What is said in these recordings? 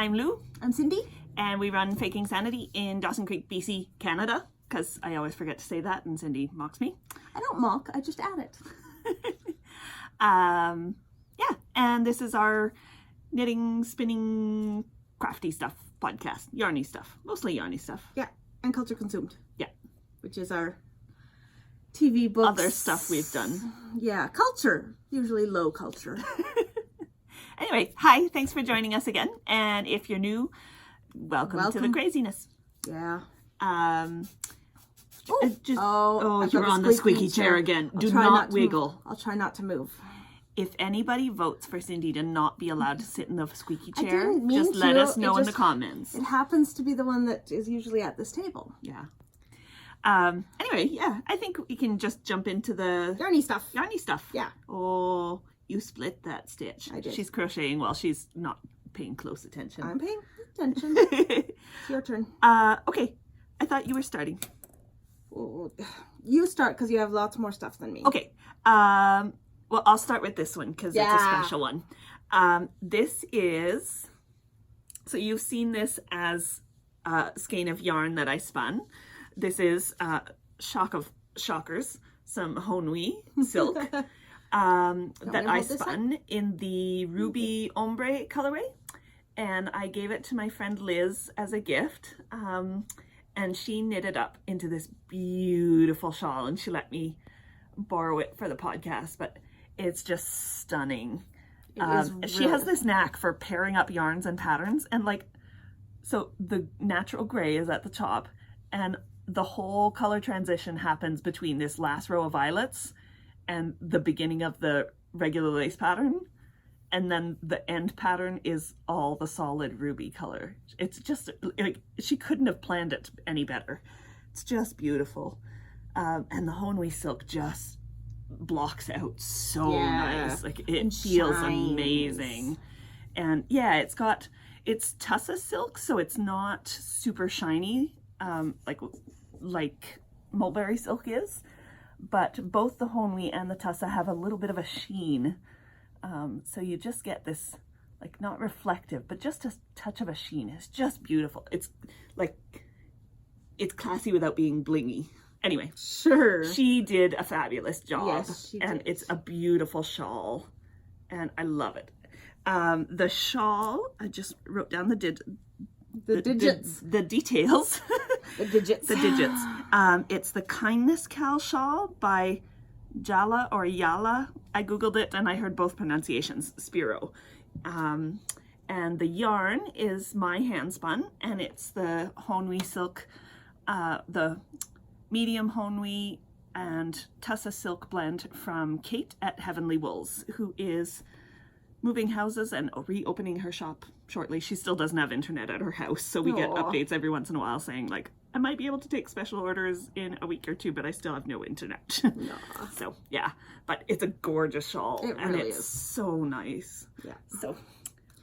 I'm Lou. I'm Cindy. And we run Faking Sanity in Dawson Creek, BC, Canada, because I always forget to say that and Cindy mocks me. I don't mock, I just add it. Yeah, and this is our knitting, spinning, crafty stuff podcast. Yarny stuff. Mostly yarny stuff. Yeah, and culture consumed. Yeah. Which is our TV books. Other stuff we've done. Yeah, culture. Usually low culture. Anyway, hi, thanks for joining us again. And if you're new, welcome. To the craziness. Yeah. You're on the squeaky chair again. Do not wiggle. I'll try not to move. If anybody votes for Cindy to not be allowed to sit in the squeaky chair, didn't mean just let to. us know in the comments. It happens to be the one that is usually at this table. Yeah. Anyway, yeah, I think we can just jump into the Yarny stuff. Yarny stuff. Yeah. Oh, you split that stitch. I did. She's crocheting while she's not paying close attention. I'm paying attention. It's your turn. Okay. I thought you were starting. You start because you have lots more stuff than me. Okay. Well, I'll start with this one because it's a special one. This is, so you've seen this as a skein of yarn that I spun. This is Shock of Shockers, some Honui silk that I spun in the Ruby Ombre colorway. And I gave it to my friend Liz as a gift. And she knitted up into this beautiful shawl, and she let me borrow it for the podcast, but it's just stunning. She has this knack for pairing up yarns and patterns, and so the natural gray is at the top, and the whole color transition happens between this last row of violets and the beginning of the regular lace pattern. And then the end pattern is all the solid ruby color. It's just, she couldn't have planned it any better. It's just beautiful. And the Honui silk just blocks out so nice. It feels amazing. And yeah, it's Tussa silk, so it's not super shiny, like mulberry silk is. But both the Honui and the Tussa have a little bit of a sheen. So you just get this, not reflective, but just a touch of a sheen. It's just beautiful. It's it's classy without being blingy. Anyway, sure. She did a fabulous job. Yes, she did. And it's a beautiful shawl, and I love it. The shawl, I just wrote down the details. The digits. The digits. It's the Kindness Cal shawl by Jala or Yala. I googled it and I heard both pronunciations. Spiro. And the yarn is my hand spun, and it's the Honui silk, the medium Honui and Tussa silk blend from Kate at Heavenly Wools, who is moving houses and reopening her shop shortly. She still doesn't have internet at her house, so we get updates every once in a while saying I might be able to take special orders in a week or two, but I still have no internet. So yeah, but it's a gorgeous shawl. It and really it's is. so nice. Yeah. So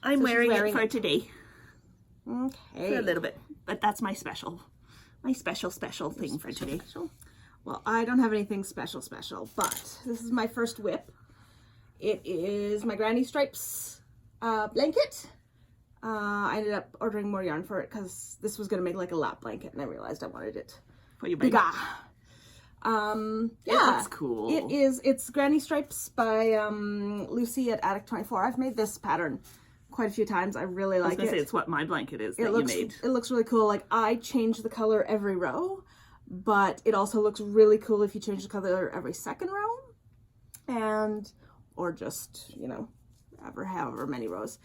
I'm wearing it for today. Okay. For a little bit, but that's my special thing for today. Well, I don't have anything special, but this is my first whip. It is my Granny Stripes blanket. I ended up ordering more yarn for it because this was going to make a lap blanket, and I realized I wanted it bigger. It looks cool. It is. It's Granny Stripes by Lucy at Attic 24. I've made this pattern quite a few times. I really like it. I was going to say, it's what my blanket is you made. It looks really cool. I change the color every row, but it also looks really cool if you change the color every second row, or just, however many rows.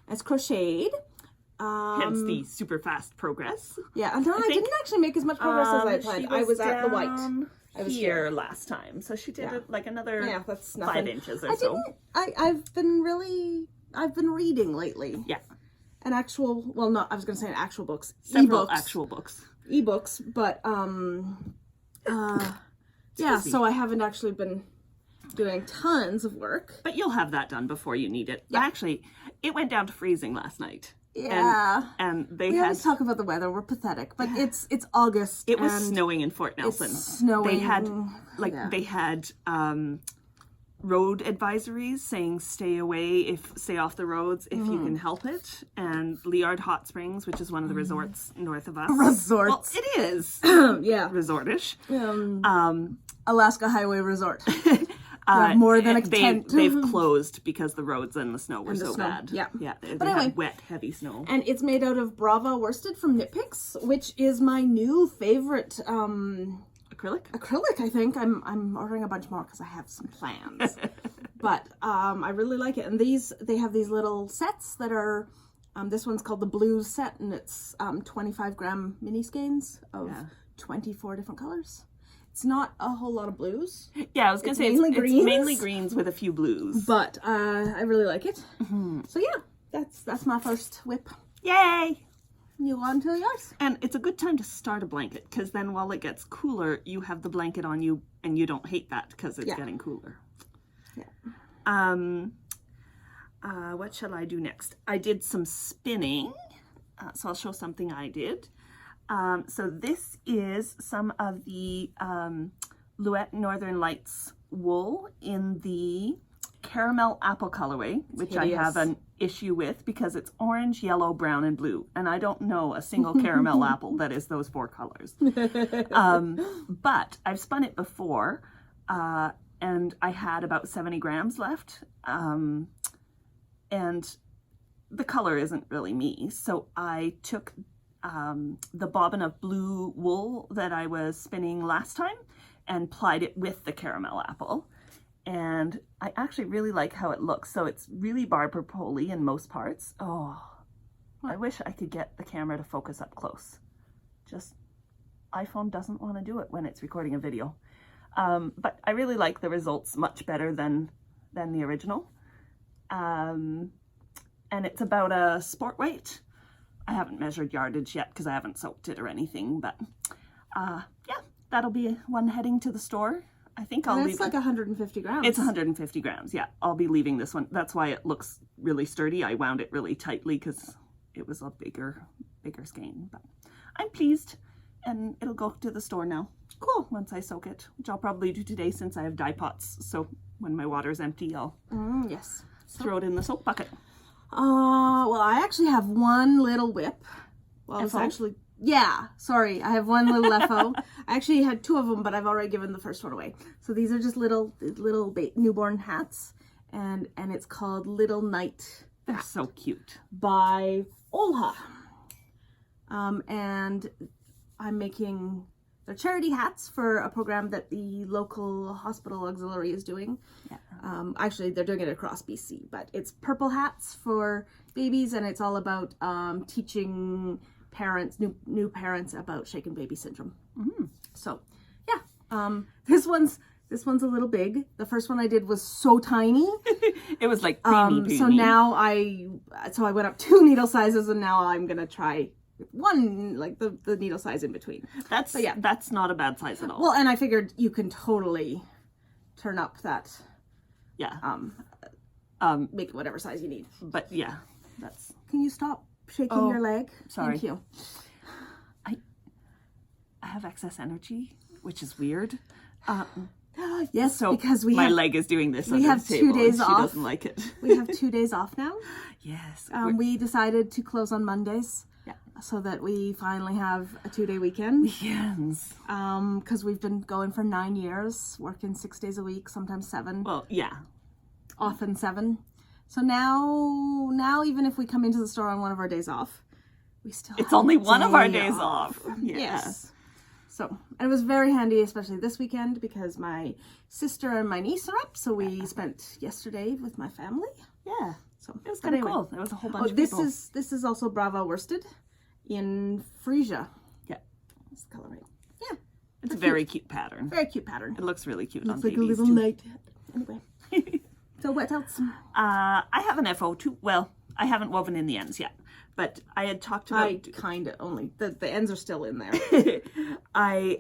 It's crocheted. Hence the super fast progress. Yeah, I didn't actually make as much progress as I planned. I was at the white. I was here last time, so she did another that's 5 inches or so. I've been reading lately. Yeah. I was going to say actual books. Several actual books. Ebooks, but so I haven't actually been doing tons of work. But you'll have that done before you need it. Yeah. Actually, it went down to freezing last night. Yeah. And we always talk about the weather. We're pathetic. But it's August. It was snowing in Fort Nelson. It's snowing. They had road advisories saying stay off the roads if you can help it. And Liard Hot Springs, which is one of the resorts north of us. Resorts. Well, it is. Yeah. Resortish. Alaska Highway Resort. More than a tent. They've closed because the roads and the snow were so bad. Yeah. Yeah. They anyway, had wet, heavy snow. And it's made out of Brava worsted from Knit Picks, which is my new favorite acrylic. I think I'm ordering a bunch more because I have some plans. But I really like it. And they have these little sets that are this one's called the Blues set, and it's 25-gram mini skeins of 24 different colors. It's not a whole lot of blues. Yeah, I was going to say it's mainly greens with a few blues. But I really like it. So yeah, that's my first whip. Yay! You on to yours. And it's a good time to start a blanket, because then while it gets cooler, you have the blanket on you, and you don't hate that because it's getting cooler. Yeah. What shall I do next? I did some spinning, so I'll show something I did. So this is some of the Louette Northern Lights wool in the caramel apple colorway, which I have an issue with because it's orange, yellow, brown, and blue. And I don't know a single caramel apple that is those 4 colors. But I've spun it before, and I had about 70 grams left. And the color isn't really me. So I took the bobbin of blue wool that I was spinning last time and plied it with the caramel apple. And I actually really like how it looks. So it's really barber pole-y in most parts. Oh, I wish I could get the camera to focus up close. Just iPhone doesn't want to do it when it's recording a video. But I really like the results much better than the original. And it's about a sport weight. I haven't measured yardage yet because I haven't soaked it or anything, but yeah, that'll be one heading to the store. I think I'll leave. It's like 150 grams. It's 150 grams, yeah. I'll be leaving this one. That's why it looks really sturdy. I wound it really tightly because it was a bigger skein, but I'm pleased, and it'll go to the store now. Cool. Once I soak it, which I'll probably do today since I have dye pots. So when my water's empty, I'll throw it in the soap bucket. Well, I actually have one little whip. Well, it's actually, sorry, I have one little FO. I actually had 2 of them, but I've already given the first one away. So these are just little newborn hats, and it's called Little Knight. They're so cute. By Olha. And I'm making they're charity hats for a program that the local hospital auxiliary is doing. Yeah. Actually, they're doing it across BC, but it's purple hats for babies, and it's all about teaching parents, new parents, about shaken baby syndrome. Mm-hmm. So, yeah, this one's a little big. The first one I did was so tiny. It was like preemie. So now I went up 2 needle sizes, and now I'm gonna try one, like the needle size in between. That's not a bad size at all. Well, and I figured you can totally turn up that. Yeah. Make it whatever size you need. But yeah, that's. Can you stop shaking your leg? Sorry. Thank you. I have excess energy, which is weird. Yes, so because my leg is doing this. We have 2 days off. She doesn't like it. We have 2 days off now. Yes. We decided to close on Mondays. Yeah. So that we finally have a 2-day weekend. Yes. Because we've been going for 9 years, working 6 days a week, sometimes 7. Well, yeah. Often 7. So now even if we come into the store on one of our days off, we still it's only one of our days off. Yeah. Yes. So, and it was very handy, especially this weekend, because my sister and my niece are up. So we spent yesterday with my family. Yeah. So it was kind of cool. There was a whole bunch of people. This is also Brava worsted in freesia. Yeah. That's the coloring. Yeah. It's a very cute pattern. Very cute pattern. It looks really cute. It looks like a little knight. Anyway. So what else? I have an FO too. Well, I haven't woven in the ends yet, but I had talked about. I kind of only the ends are still in there. I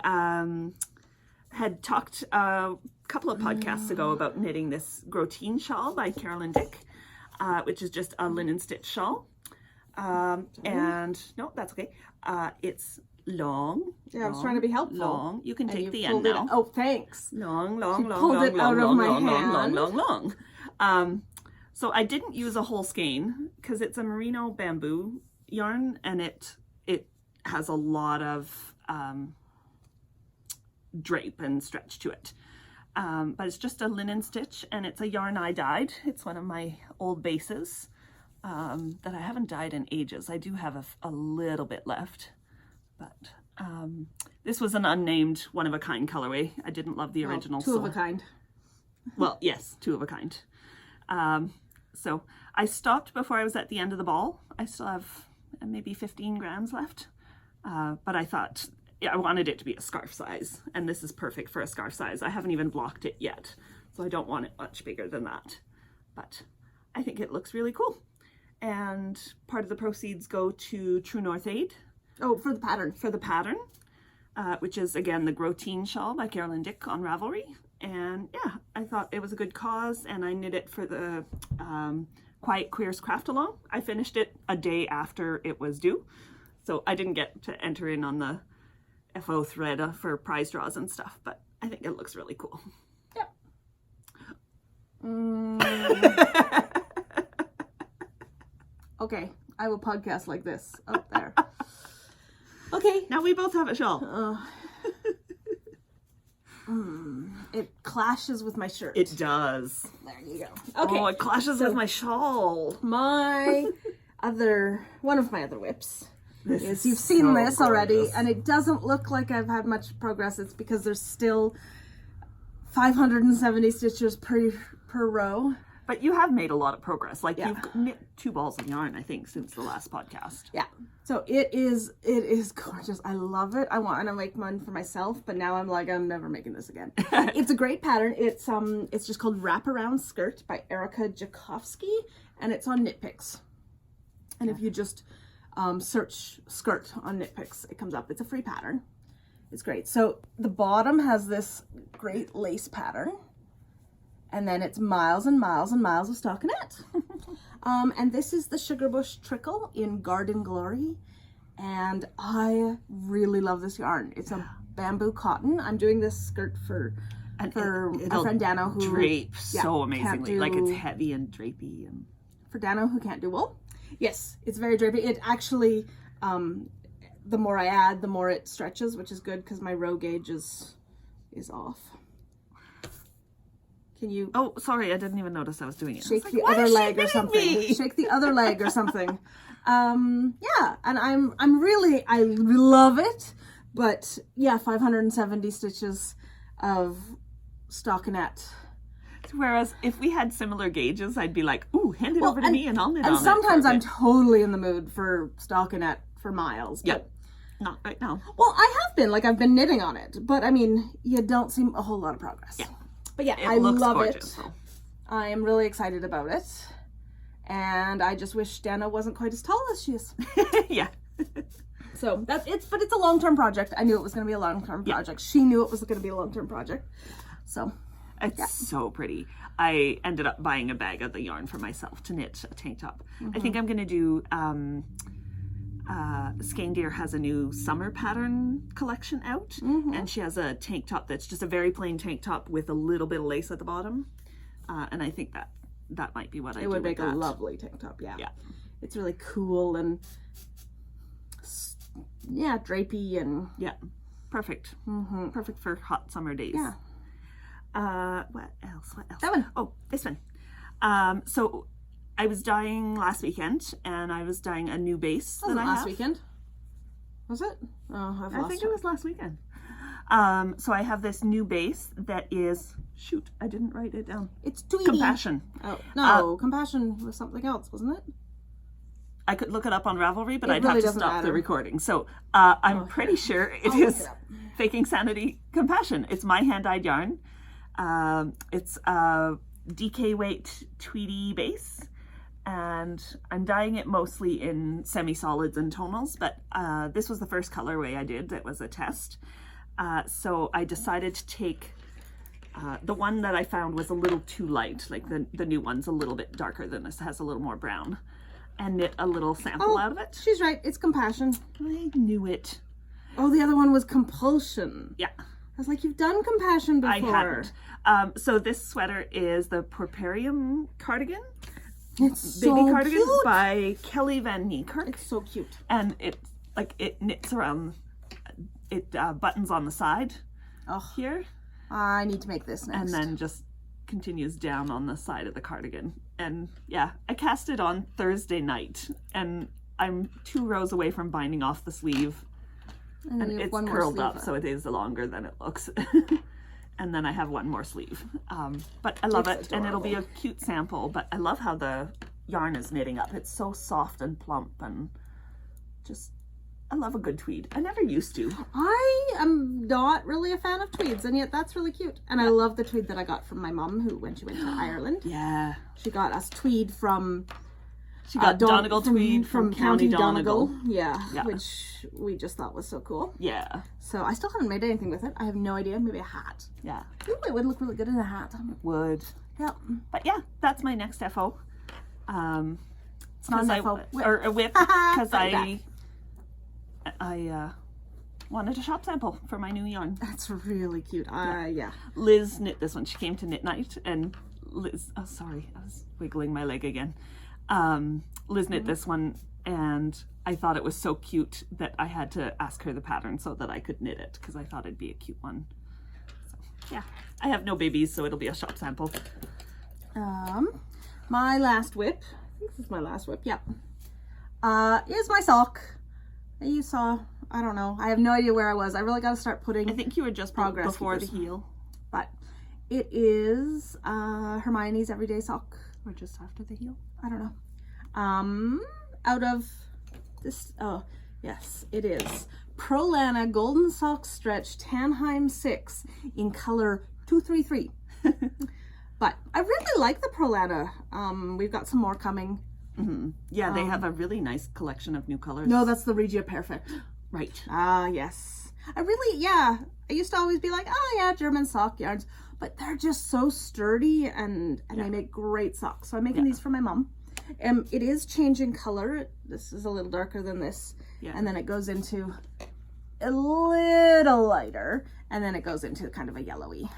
had talked a couple of podcasts ago about knitting this Grotine shawl by Carolyn Dick, which is just a linen stitch shawl. And no, that's okay. It's long. Yeah, I was trying to be helpful. Long. You can And take you the end pulled it- now. Oh, thanks. Long, long, She long, pulled long, it long, out of long, my long, long, hand. long, long, long. So I didn't use a whole skein because it's a merino bamboo yarn, and it has a lot of drape and stretch to it. But it's just a linen stitch, and it's a yarn I dyed. It's one of my old bases that I haven't dyed in ages. I do have a little bit left, but this was an unnamed one-of-a-kind colorway. I didn't love the original. Two of a kind. Well, yes, two of a kind. So I stopped before I was at the end of the ball. I still have maybe 15 grams left, but I thought, I wanted it to be a scarf size, and this is perfect for a scarf size. I haven't even blocked it yet, so I don't want it much bigger than that, but I think it looks really cool. And part of the proceeds go to True North Aid. Oh, for the pattern. For the pattern, which is, again, the Grow Teen Shawl by Carolyn Dick on Ravelry. And yeah, I thought it was a good cause, and I knit it for the Quiet Queers Craft Along. I finished it a day after it was due, so I didn't get to enter in on the FO thread for prize draws and stuff, but I think it looks really cool. Yep. Okay, I will podcast like this up there. Okay. Now we both have a shawl. It clashes with my shirt. It does. There you go. Okay. Oh, it clashes with my shawl. My one of my other whips is, you've seen so this already, gorgeous. and it doesn't look like I've had much progress. It's because there's still 570 stitches per row. But you have made a lot of progress. Like, Yeah. you've knit 2 balls of yarn, I think, since the last podcast. Yeah. So it is gorgeous. I love it. I want to make one for myself, but now I'm like, I'm never making this again. It's a great pattern. It's just called Wraparound Skirt by Erica Jakovsky, and it's on KnitPicks. And if you just search skirt on KnitPicks, it comes up. It's a free pattern. It's great. So the bottom has this great lace pattern, and then it's miles and miles and miles of stockinette. And this is the Sugar Bush Trickle in Garden Glory, and I really love this yarn. It's a bamboo cotton. I'm doing this skirt for my friend Dano, who drape so amazingly. Like, it's heavy and drapey. And for Dano, who can't do wool. Yes, it's very drapey. It actually, the more I add, the more it stretches, which is good because my row gauge is off. Can you? Oh, sorry, I didn't even notice I was doing it. Shake the other leg or something. Shake the other leg or something. Yeah, and I love it. But yeah, 570 stitches of stockinette. Whereas if we had similar gauges, I'd be like, ooh, hand it over to me and I'll knit on it. And sometimes I'm totally in the mood for stockinette for miles. But, Yep. Not right now. well, I have been. Like, I've been knitting on it. But, I mean, you don't see a whole lot of progress. Yeah. But yeah, It I looks love gorgeous, it. though. I am really excited about it. And I just wish Dana wasn't quite as tall as she is. Yeah. So but it's a long-term project. I knew it was going to be a long-term project. She knew it was going to be a long-term project. So It's so pretty. I ended up buying a bag of the yarn for myself to knit a tank top. I think I'm going to do, Skein Deer has a new summer pattern collection out, and she has a tank top that's just a very plain tank top with a little bit of lace at the bottom, and I think that might be what I do. it would with make a that. lovely tank top. Yeah. Yeah. It's really cool and drapey and Yeah, perfect. Perfect for hot summer days. yeah. What else? That one. Oh, this one. So I was dyeing last weekend, and I was dyeing a new base that I last have. weekend. Was it? Oh, I've I lost think it. it was last weekend. So I have this new base that is, shoot, I didn't write it down. It's Tweety. Compassion. Oh no, Compassion was something else, wasn't it? I could look it up on Ravelry, but It I'd really have to doesn't stop the matter. recording. So I'm pretty sure it I'll look is it up. Faking Sanity Compassion. It's my hand-dyed yarn. It's a DK weight Tweety base, and I'm dyeing it mostly in semi-solids and tonals, but this was the first colorway I did that was a test. So I decided to take the one that I found was a little too light, like the new one's a little bit darker than this, has a little more brown, and knit a little sample out of it. She's right. It's Compassion. I knew it. Oh, the other one was compulsion. Yeah. I was like, you've done compassion before. I hadn't. So this sweater is the Porparium cardigan. It's Baby so cardigan cute. by Kelly Van Niekerk. It's so cute. And it knits around, it buttons on the side here. I need to make this next. And then just continues down on the side of the cardigan. And yeah, I cast it on Thursday night, and I'm 2 rows away from binding off the sleeve. And it's curled up, so it is longer than it looks. And then I have one more sleeve. But I love it, and it'll be a cute sample. But I love how the yarn is knitting up. It's so soft and plump, and just, I love a good tweed. I never used to. I am not really a fan of tweeds, and yet that's really cute. And I love the tweed that I got from my mom, when she went to Ireland. Yeah. She got us tweed from... She got Donegal tweed from County Donegal. Yeah, which we just thought was so cool. Yeah. So I still haven't made anything with it. I have no idea. Maybe a hat. Yeah. Ooh, it would look really good in a hat. It would. Yeah. But yeah, that's my next FO. It's not an FO. Or a whip, because I wanted a shop sample for my new yarn. That's really cute. Yeah. Liz knit this one. She came to knit night, and Liz, oh sorry, I was wiggling my leg again. Liz knit this one, and I thought it was so cute that I had to ask her the pattern so that I could knit it, because I thought it'd be a cute one. So yeah, I have no babies, so it'll be a shop sample. My last whip, I think this is my last whip, yep, is my sock. You saw, I don't know, I have no idea where I was. I really got to start putting... I think you were just progress before the heel. But it is Hermione's everyday sock. Or just after the heel. I don't know. Out of this, oh, yes, it is Prolana Golden Sock Stretch Tannheim 6 in color 233. But I really like the Prolana. We've got some more coming. Mm-hmm. Yeah, they have a really nice collection of new colors. No, that's the Regia Perfect. Right. Yes. I used to always be like, oh yeah, German sock yarns. But they're just so sturdy, and they make great socks. So I'm making these for my mom. It is changing color. This is a little darker than this. Yeah. And then it goes into a little lighter. And then it goes into kind of a yellowy.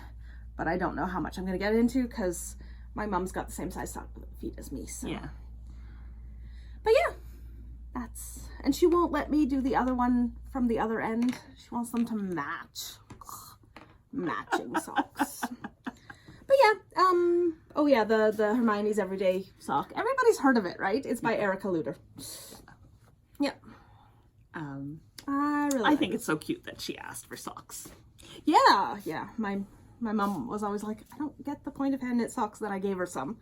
But I don't know how much I'm going to get into, because my mom's got the same size sock feet as me. So. Yeah. But yeah, that's... And she won't let me do the other one from the other end. She wants them to match. Matching socks. But yeah, oh yeah, the Hermione's everyday sock. Everybody's heard of it, right? It's by Erica Luder. Yep. I think it's so cute that she asked for socks. Yeah. My mom was always like, I don't get the point of hand knit socks. Then I gave her some,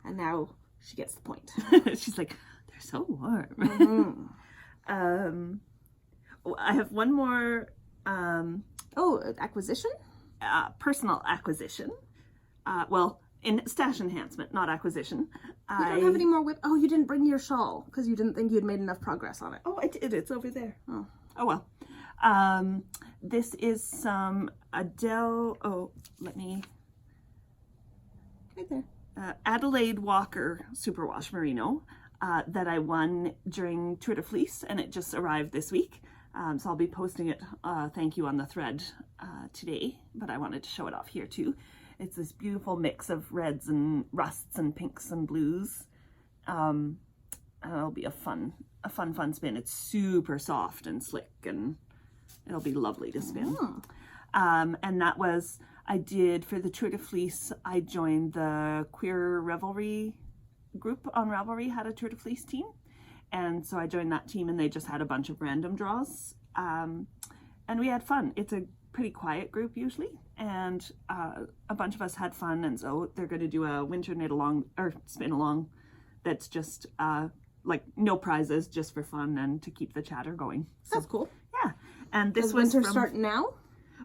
and now she gets the point. She's like, they're so warm. Mm-hmm. I have one more. Acquisition. Personal acquisition. Well, in stash enhancement, not acquisition. You don't have any more whip. Oh, you didn't bring your shawl because you didn't think you'd made enough progress on it. Oh, I did. It's over there. Oh well. This is some Adele. Oh, let me. Right there. Adelaide Walker Superwash Merino that I won during Tour de Fleece, and it just arrived this week. So I'll be posting it, thank you, on the thread today, but I wanted to show it off here too. It's this beautiful mix of reds and rusts and pinks and blues. And it'll be a fun spin. It's super soft and slick, and it'll be lovely to spin. And that was, I did for the Tour de Fleece, I joined the Queer Revelry group on Ravelry, had a Tour de Fleece team. And so I joined that team, and they just had a bunch of random draws. And we had fun. It's a pretty quiet group usually. And a bunch of us had fun. And so they're going to do a winter knit along or spin along that's just like no prizes, just for fun and to keep the chatter going. So, that's cool. Yeah. And this was winter starting now?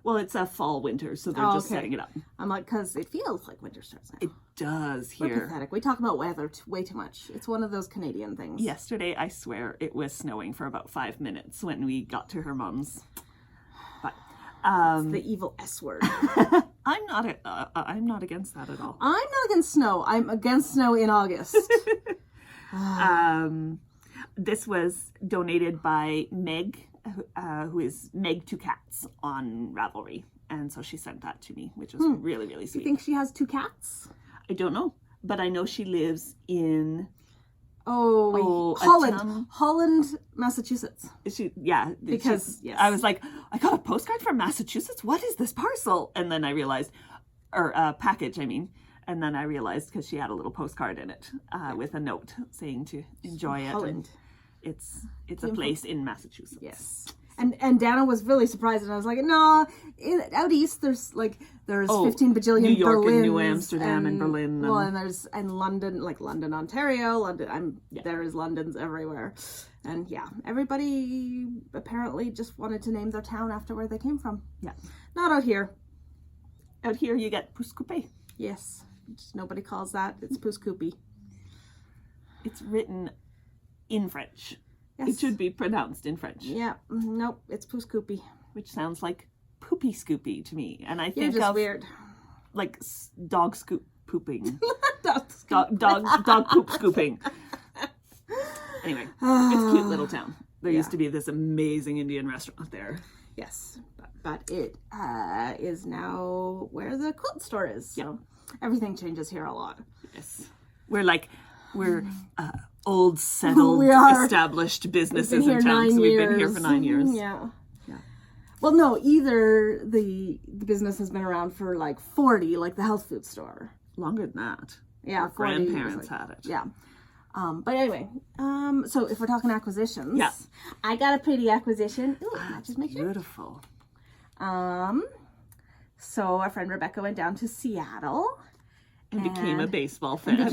Well, it's a fall winter, so they're just setting it up. I'm like, because it feels like winter starts now. It does here. We're pathetic. We talk about weather way too much. It's one of those Canadian things. Yesterday, I swear, it was snowing for about 5 minutes when we got to her mom's. But it's the evil S word. I'm not against that at all. I'm not against snow. I'm against snow in August. This was donated by Meg who is Meg Two Cats on Ravelry. And so she sent that to me, which was really, really sweet. You think she has 2 cats? I don't know, but I know she lives in Holland, Massachusetts. Because yes. I was like, I got a postcard from Massachusetts. What is this parcel? And then I realized, or package, I mean. And then I realized because she had a little postcard in it with a note saying to enjoy it. Holland. And it's a place in Massachusetts. Yes. And Dana was really surprised, and I was like, no, out east there's 15 bajillion New York Berlins and New Amsterdam and Berlin. And London, like London, Ontario. There is Londons everywhere. And yeah, everybody apparently just wanted to name their town after where they came from. Yeah. Not out here. Out here you get pouce coupe. Yes. Just nobody calls that. It's pouce coupe. It's written in French. Yes. It should be pronounced in French. Yeah. Nope. It's pouce coupe. Which sounds like poopy scoopy to me. And I think just weird. Like dog scoop pooping. Dog poop scooping. Anyway, it's a cute little town. There used to be this amazing Indian restaurant there. Yes, but it is now where the quilt store is. So everything changes here a lot. Yes, we're old, settled, established businesses and towns. We've been here for 9 years. Yeah. Well, no, either the business has been around for like 40, like the health food store. Longer than that. Yeah, our grandparents had it. Yeah. But anyway, so if we're talking acquisitions, I got a pretty acquisition. Ooh, just make sure. Beautiful. So our friend Rebecca went down to Seattle and became a baseball fan.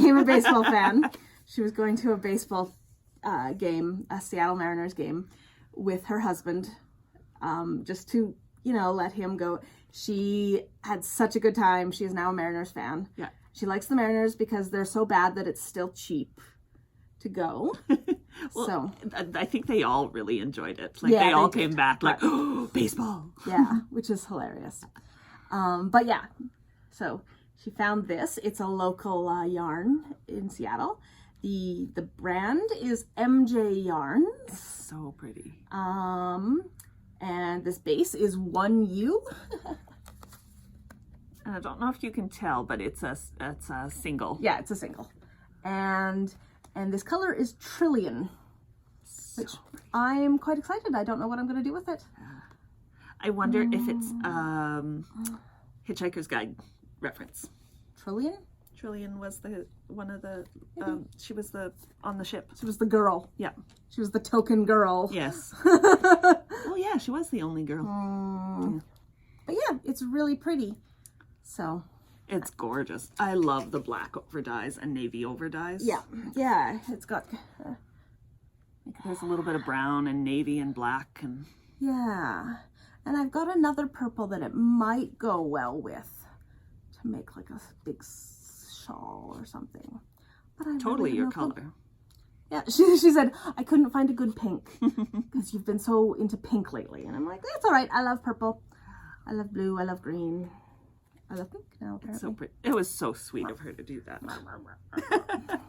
She was going to a baseball game, a Seattle Mariners game, with her husband, just to let him go. She had such a good time. She is now a Mariners fan. Yeah. She likes the Mariners because they're so bad that it's still cheap to go. So I think they all really enjoyed it. Like they all came back like, oh, baseball. Yeah, which is hilarious. But yeah, so she found this. It's a local yarn in Seattle. The brand is MJ Yarns. So pretty. And this base is 1U. And I don't know if you can tell, but it's a single. Yeah, it's a single. And this color is Trillion, which I'm quite excited. I don't know what I'm going to do with it. I wonder if it's Hitchhiker's Guide reference. Trillion? Trillion was one of the she was on the ship. She was the girl. Yeah. She was the token girl. Yes. Oh yeah, she was the only girl. Yeah. But yeah, it's really pretty. So it's gorgeous. I love the black over dyes and navy over dyes. Yeah, it's got there's a little bit of brown and navy and black and and I've got another purple that it might go well with to make like a big shawl or something. But I totally your color. Yeah, she said I couldn't find a good pink because you've been so into pink lately, and I'm like, that's all right. I love purple, I love blue, I love green. I love pink now, apparently. It's so pretty. It was so sweet of her to do that.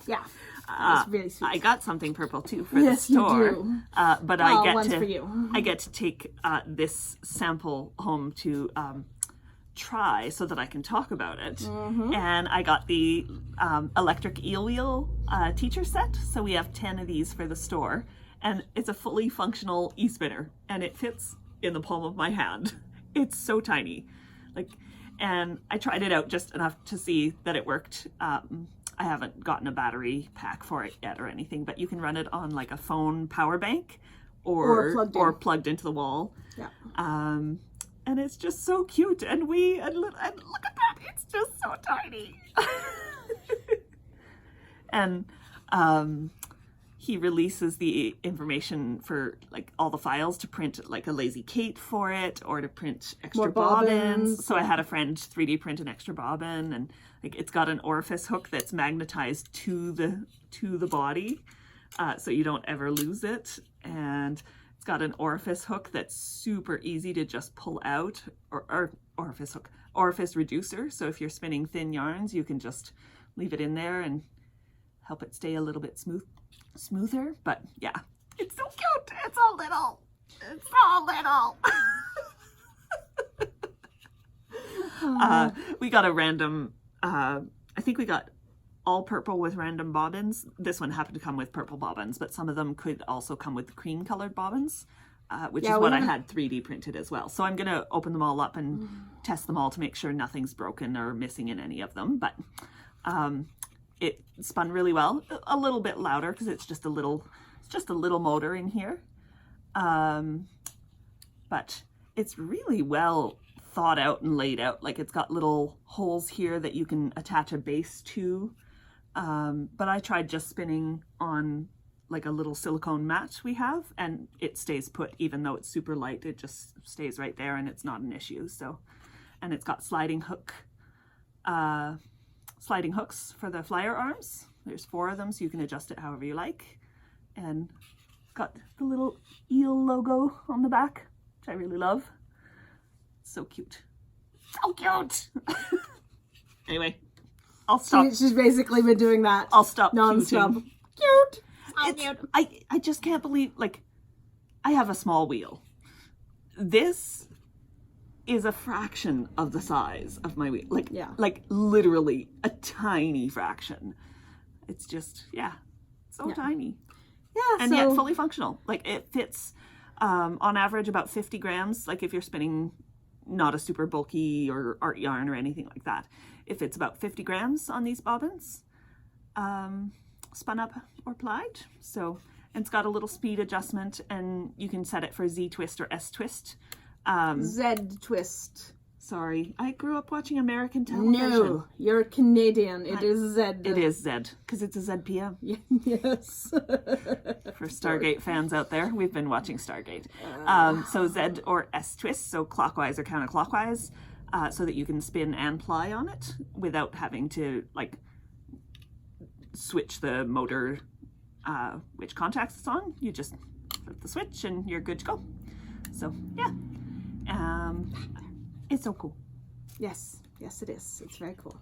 Yeah, it was really sweet. I got something purple too for the store. You do. But I get to take this sample home to try so that I can talk about it. Mm-hmm. And I got the electric eel wheel teacher set. So we have 10 of these for the store, and it's a fully functional e-spinner, and it fits in the palm of my hand. It's so tiny, and I tried it out just enough to see that it worked. I haven't gotten a battery pack for it yet or anything, but you can run it on like a phone power bank or plugged into the wall. Yeah. And it's just so cute. And look at that, it's just so tiny. And he releases the information for like all the files to print like a Lazy Kate for it, or to print extra bobbins. So I had a friend 3D print an extra bobbin, and like it's got an orifice hook that's magnetized to the body, so you don't ever lose it. And it's got an orifice hook that's super easy to just pull out, or orifice reducer. So if you're spinning thin yarns, you can just leave it in there and help it stay a little bit smoother. But yeah, it's so cute. It's so little. It's so all. We got a random, I think we got all purple with random bobbins. This one happened to come with purple bobbins, but some of them could also come with cream colored bobbins, which is what I had 3D printed as well. So I'm going to open them all up and test them all to make sure nothing's broken or missing in any of them. But it spun really well, a little bit louder because it's just a little motor in here. But it's really well thought out and laid out. Like, it's got little holes here that you can attach a base to. But I tried just spinning on like a little silicone mat we have, and it stays put. Even though it's super light, it just stays right there and it's not an issue. So, and it's got sliding hooks for the flyer arms. There's 4 of them, so you can adjust it however you like. And it's got the little eel logo on the back, which I really love. So cute. So cute! Anyway, I'll stop. She's basically been doing that. I'll stop non-stop. Cute. So cute. I just can't believe, like, I have a small wheel. This is a fraction of the size of my wheel. Like, like literally a tiny fraction. It's just, so tiny. Yeah, and yet fully functional. Like, it fits on average about 50 grams. Like, if you're spinning not a super bulky or art yarn or anything like that, it fits about 50 grams on these bobbins, spun up or plied. So, and it's got a little speed adjustment, and you can set it for Z twist or S twist. Z twist. Sorry, I grew up watching American television. No, you're Canadian. It is Z. It is Z, because it's a ZPM. Yes. For Stargate fans out there, we've been watching Stargate. So Z or S twist, so clockwise or counterclockwise, so that you can spin and ply on it without having to, like, switch the motor, which contacts it's on. You just flip the switch and you're good to go. So, yeah. It's so cool. Yes, it is. It's very cool.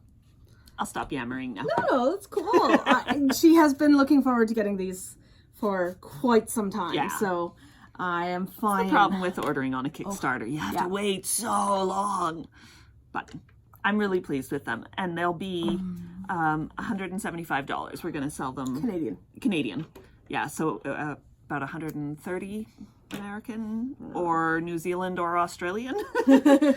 I'll stop yammering now. No, that's cool. She has been looking forward to getting these for quite some time. Yeah. So I am fine. That's the problem with ordering on a Kickstarter. You have to wait so long. But I'm really pleased with them. And they'll be $175. We're going to sell them. Canadian. Yeah, so about 130 American or New Zealand or Australian. I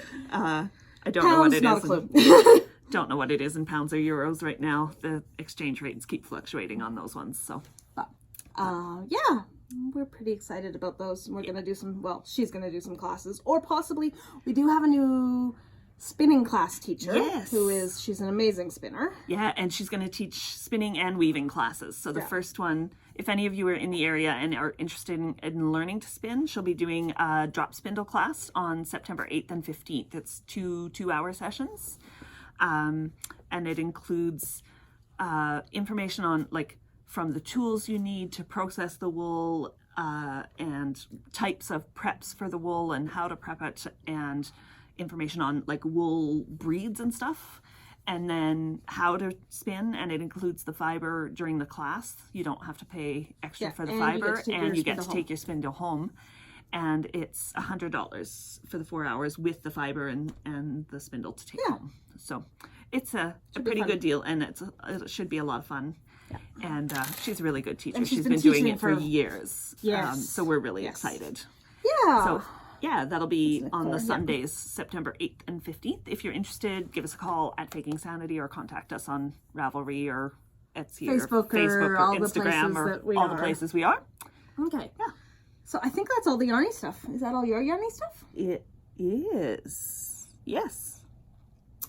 don't know what it is. Don't know what it is in pounds or euros right now. The exchange rates keep fluctuating on those ones. So, yeah, we're pretty excited about those. We're gonna do some. Well, she's gonna do some classes, or possibly we do have a new spinning class teacher. Yes. She's an amazing spinner. Yeah, and she's going to teach spinning and weaving classes. So the first one, if any of you are in the area and are interested in learning to spin, she'll be doing a drop spindle class on September 8th and 15th. It's two 2-hour sessions. And it includes information on, like, from the tools you need to process the wool, and types of preps for the wool and how to prep it, and information on, like, wool breeds and stuff, and then how to spin. And it includes the fiber during the class. You don't have to pay extra for the fiber, and you get to take your spindle home. And it's $100 for the 4 hours with the fiber and the spindle to take home. So it's a pretty good deal, and it should be a lot of fun. Yeah. And she's a really good teacher. And she's been doing it for years. Yes. So we're really excited. Yeah. So yeah, that'll be on the Sundays, September 8th and 15th. If you're interested, give us a call at Faking Sanity or contact us on Ravelry or Etsy Facebook or all Instagram or all the places we are. Okay. Yeah. So I think that's all the yarny stuff. Is that all your yarny stuff? It is. Yes.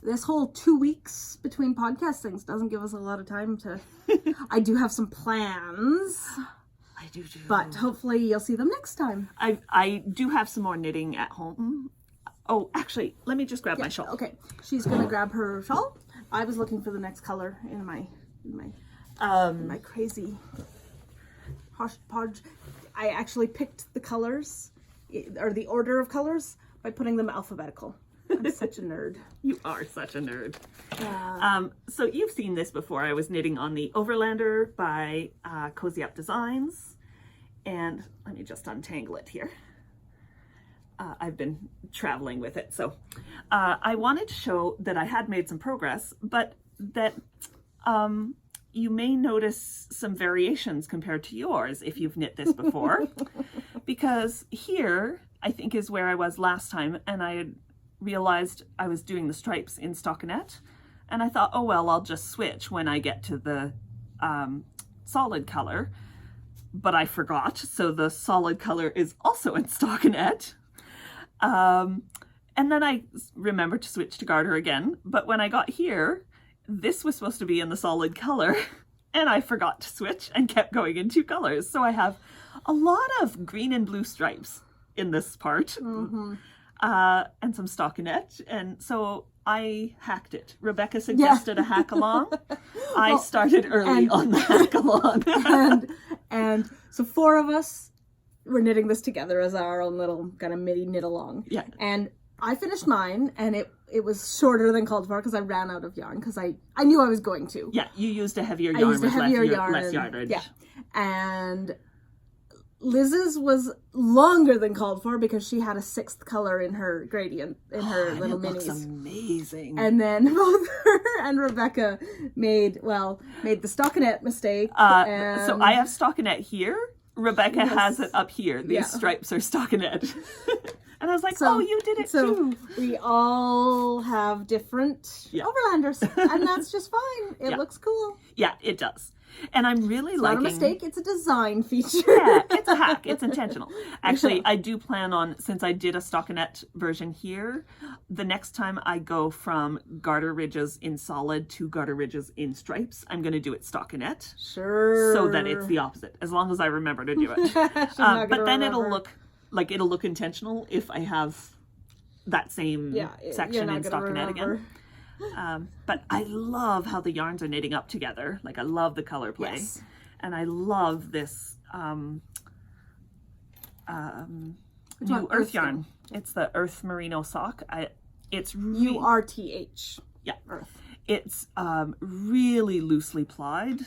This whole 2 weeks between podcast things doesn't give us a lot of time to... I do have some plans. I do too. But hopefully you'll see them next time. I do have some more knitting at home. Oh, actually, let me just grab my shawl. Okay. She's going to grab her shawl. I was looking for the next color in my crazy hodgepodge. I actually picked the colors, or the order of colors, by putting them alphabetical. I'm such a nerd. You are such a nerd. So you've seen this before. I was knitting on the Overlander by Cozy Up Designs. And let me just untangle it here. I've been traveling with it. So I wanted to show that I had made some progress, but that you may notice some variations compared to yours if you've knit this before. Because here, I think, is where I was last time, and I had realized I was doing the stripes in stockinette, and I thought, oh well, I'll just switch when I get to the solid color, but I forgot, so the solid color is also in stockinette. And then I remembered to switch to garter again, but when I got here, this was supposed to be in the solid color, and I forgot to switch and kept going in 2 colors. So I have a lot of green and blue stripes in this part, and some stockinette, and so I hacked it. Rebecca suggested a hack along. I started early on the hack along. and so 4 of us were knitting this together as our own little kind of mini knit along. Yeah. And I finished mine, and it was shorter than called for because I ran out of yarn because I knew I was going to. Yeah, you used a heavier yarn with less yardage. Yeah. And Liz's was longer than called for because she had a 6th color in her gradient, in her little minis. Looks amazing. And then both her and Rebecca made the stockinette mistake. So I have stockinette here. Rebecca has it up here. These stripes are stockinette. And I was like, oh, you did it too. We all have different overlanders, and that's just fine. It looks cool. Yeah, it does. And I'm really liking... It's not a mistake, it's a design feature. Yeah, it's a hack. It's intentional. Actually, I do plan on, since I did a stockinette version here, the next time I go from garter ridges in solid to garter ridges in stripes, I'm going to do it stockinette. Sure. So that it's the opposite, as long as I remember to do it. But then it'll look intentional if I have that same section in stockinette again. But I love how the yarns are knitting up together. Like, I love the color play. Yes. And I love this new earth yarn. It's the Earth Merino sock. It's really... URTH. Yeah. Earth. It's really loosely plied.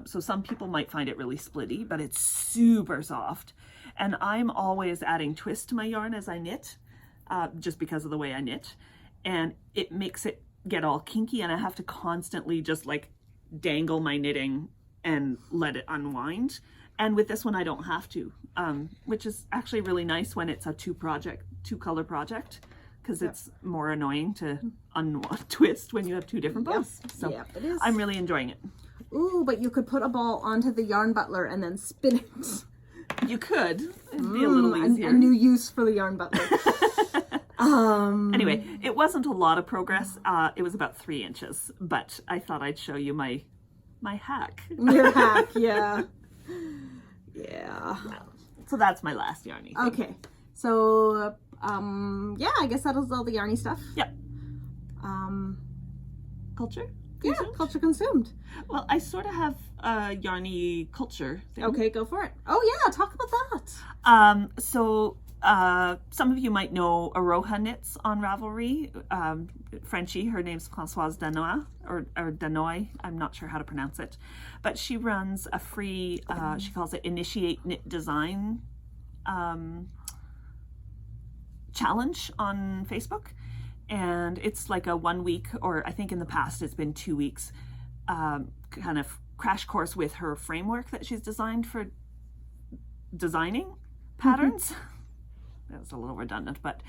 So some people might find it really splitty, but it's super soft. And I'm always adding twist to my yarn as I knit, just because of the way I knit. And it makes it get all kinky, and I have to constantly just like dangle my knitting and let it unwind. And with this one, I don't have to, which is actually really nice when it's a 2-color project, because it's more annoying to twist when you have 2 different bows. So it is. I'm really enjoying it. Ooh, but you could put a ball onto the yarn butler and then spin it. You could. It'd be a little easier. A new use for the yarn butler. Anyway, it wasn't a lot of progress. It was about 3 inches, but I thought I'd show you my hack. Your hack, yeah. So that's my last yarny thing. Okay. So, I guess that was all the yarny stuff. Yep. Culture? Consumed? Yeah, culture consumed. Well, I sort of have a yarny culture thing. Okay, go for it. Oh yeah, talk about that. So some of you might know Aroha Knits on Ravelry. Frenchie, her name's Françoise Danois, or Danois, I'm not sure how to pronounce it. But she runs a free, she calls it Initiate Knit Design challenge on Facebook. And it's like a 1 week, or I think in the past it's been 2 weeks, kind of crash course with her framework that she's designed for designing patterns. That was a little redundant, but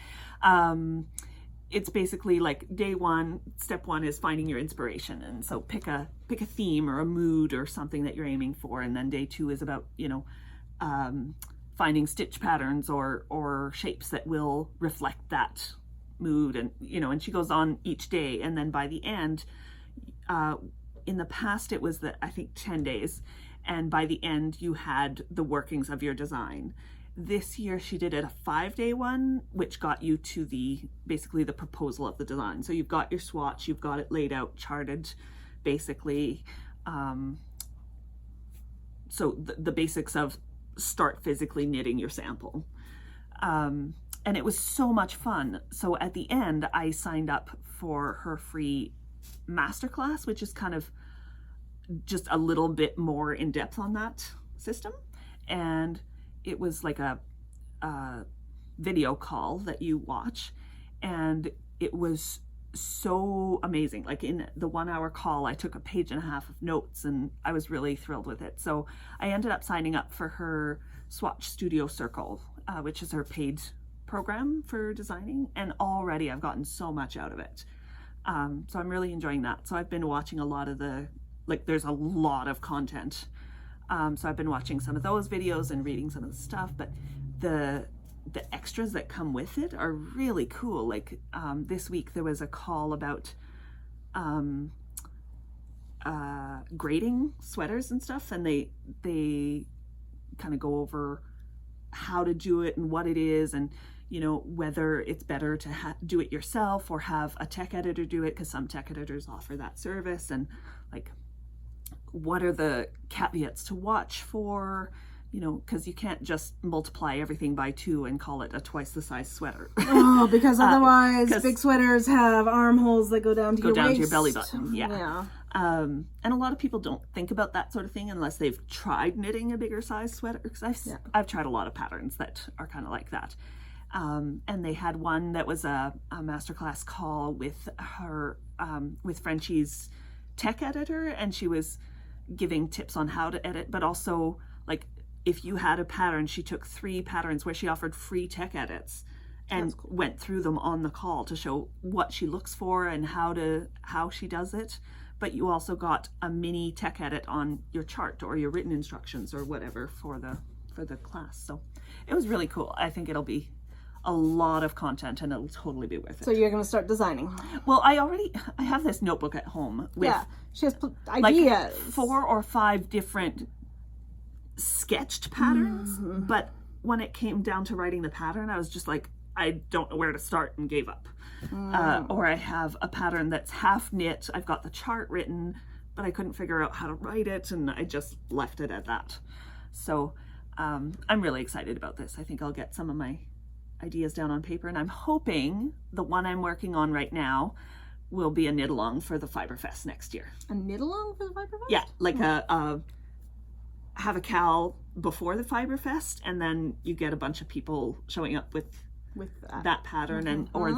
it's basically like day 1, step 1 is finding your inspiration. And so pick a theme or a mood or something that you're aiming for. And then day 2 is about, finding stitch patterns or shapes that will reflect that mood, and she goes on each day, and then by the end, in the past it was I think 10 days, and by the end you had the workings of your design. This year she did it a 5-day one, which got you to basically the proposal of the design. So you've got your swatch, you've got it laid out, charted, basically. So the basics of start physically knitting your sample. And it was so much fun. So at the end, I signed up for her free masterclass, which is kind of just a little bit more in depth on that system. And it was like video call that you watch, and it was so amazing. Like in the 1 hour call, I took a page and a half of notes, and I was really thrilled with it. So I ended up signing up for her Swatch Studio Circle, which is her paid program for designing, and already I've gotten so much out of it. So I'm really enjoying that. So I've been watching a lot of there's a lot of content. So I've been watching some of those videos and reading some of the stuff, but the extras that come with it are really cool. Like this week there was a call about grading sweaters and stuff, and they kind of go over how to do it and what it is, and whether it's better to do it yourself or have a tech editor do it, because some tech editors offer that service, and like what are the caveats to watch for, because you can't just multiply everything by 2 and call it a twice the size sweater. Oh, because otherwise big sweaters have armholes that go down to your waist. To your belly button. Yeah. And a lot of people don't think about that sort of thing unless they've tried knitting a bigger size sweater, because I've tried a lot of patterns that are kind of like that. And they had one that was a masterclass call with her, with Frenchie's tech editor, and she was giving tips on how to edit, but also like if you had a pattern, she took 3 patterns where she offered free tech edits and went through them on the call to show what she looks for and how she does it. But you also got a mini tech edit on your chart or your written instructions or whatever for the class. So it was really cool. I think it'll be a lot of content and it'll totally be worth it. So you're going to start designing? Well, I have this notebook at home with she has ideas. Like 4 or 5 different sketched patterns, but when it came down to writing the pattern, I was just like, I don't know where to start, and gave up. Or I have a pattern that's half knit, I've got the chart written, but I couldn't figure out how to write it, and I just left it at that. So I'm really excited about this. I think I'll get some of my ideas down on paper, and I'm hoping the one I'm working on right now will be a knit along for the Fiberfest next year. A knit along for the Fiberfest? Yeah, like have a cal before the Fiberfest, and then you get a bunch of people showing up with that pattern, and or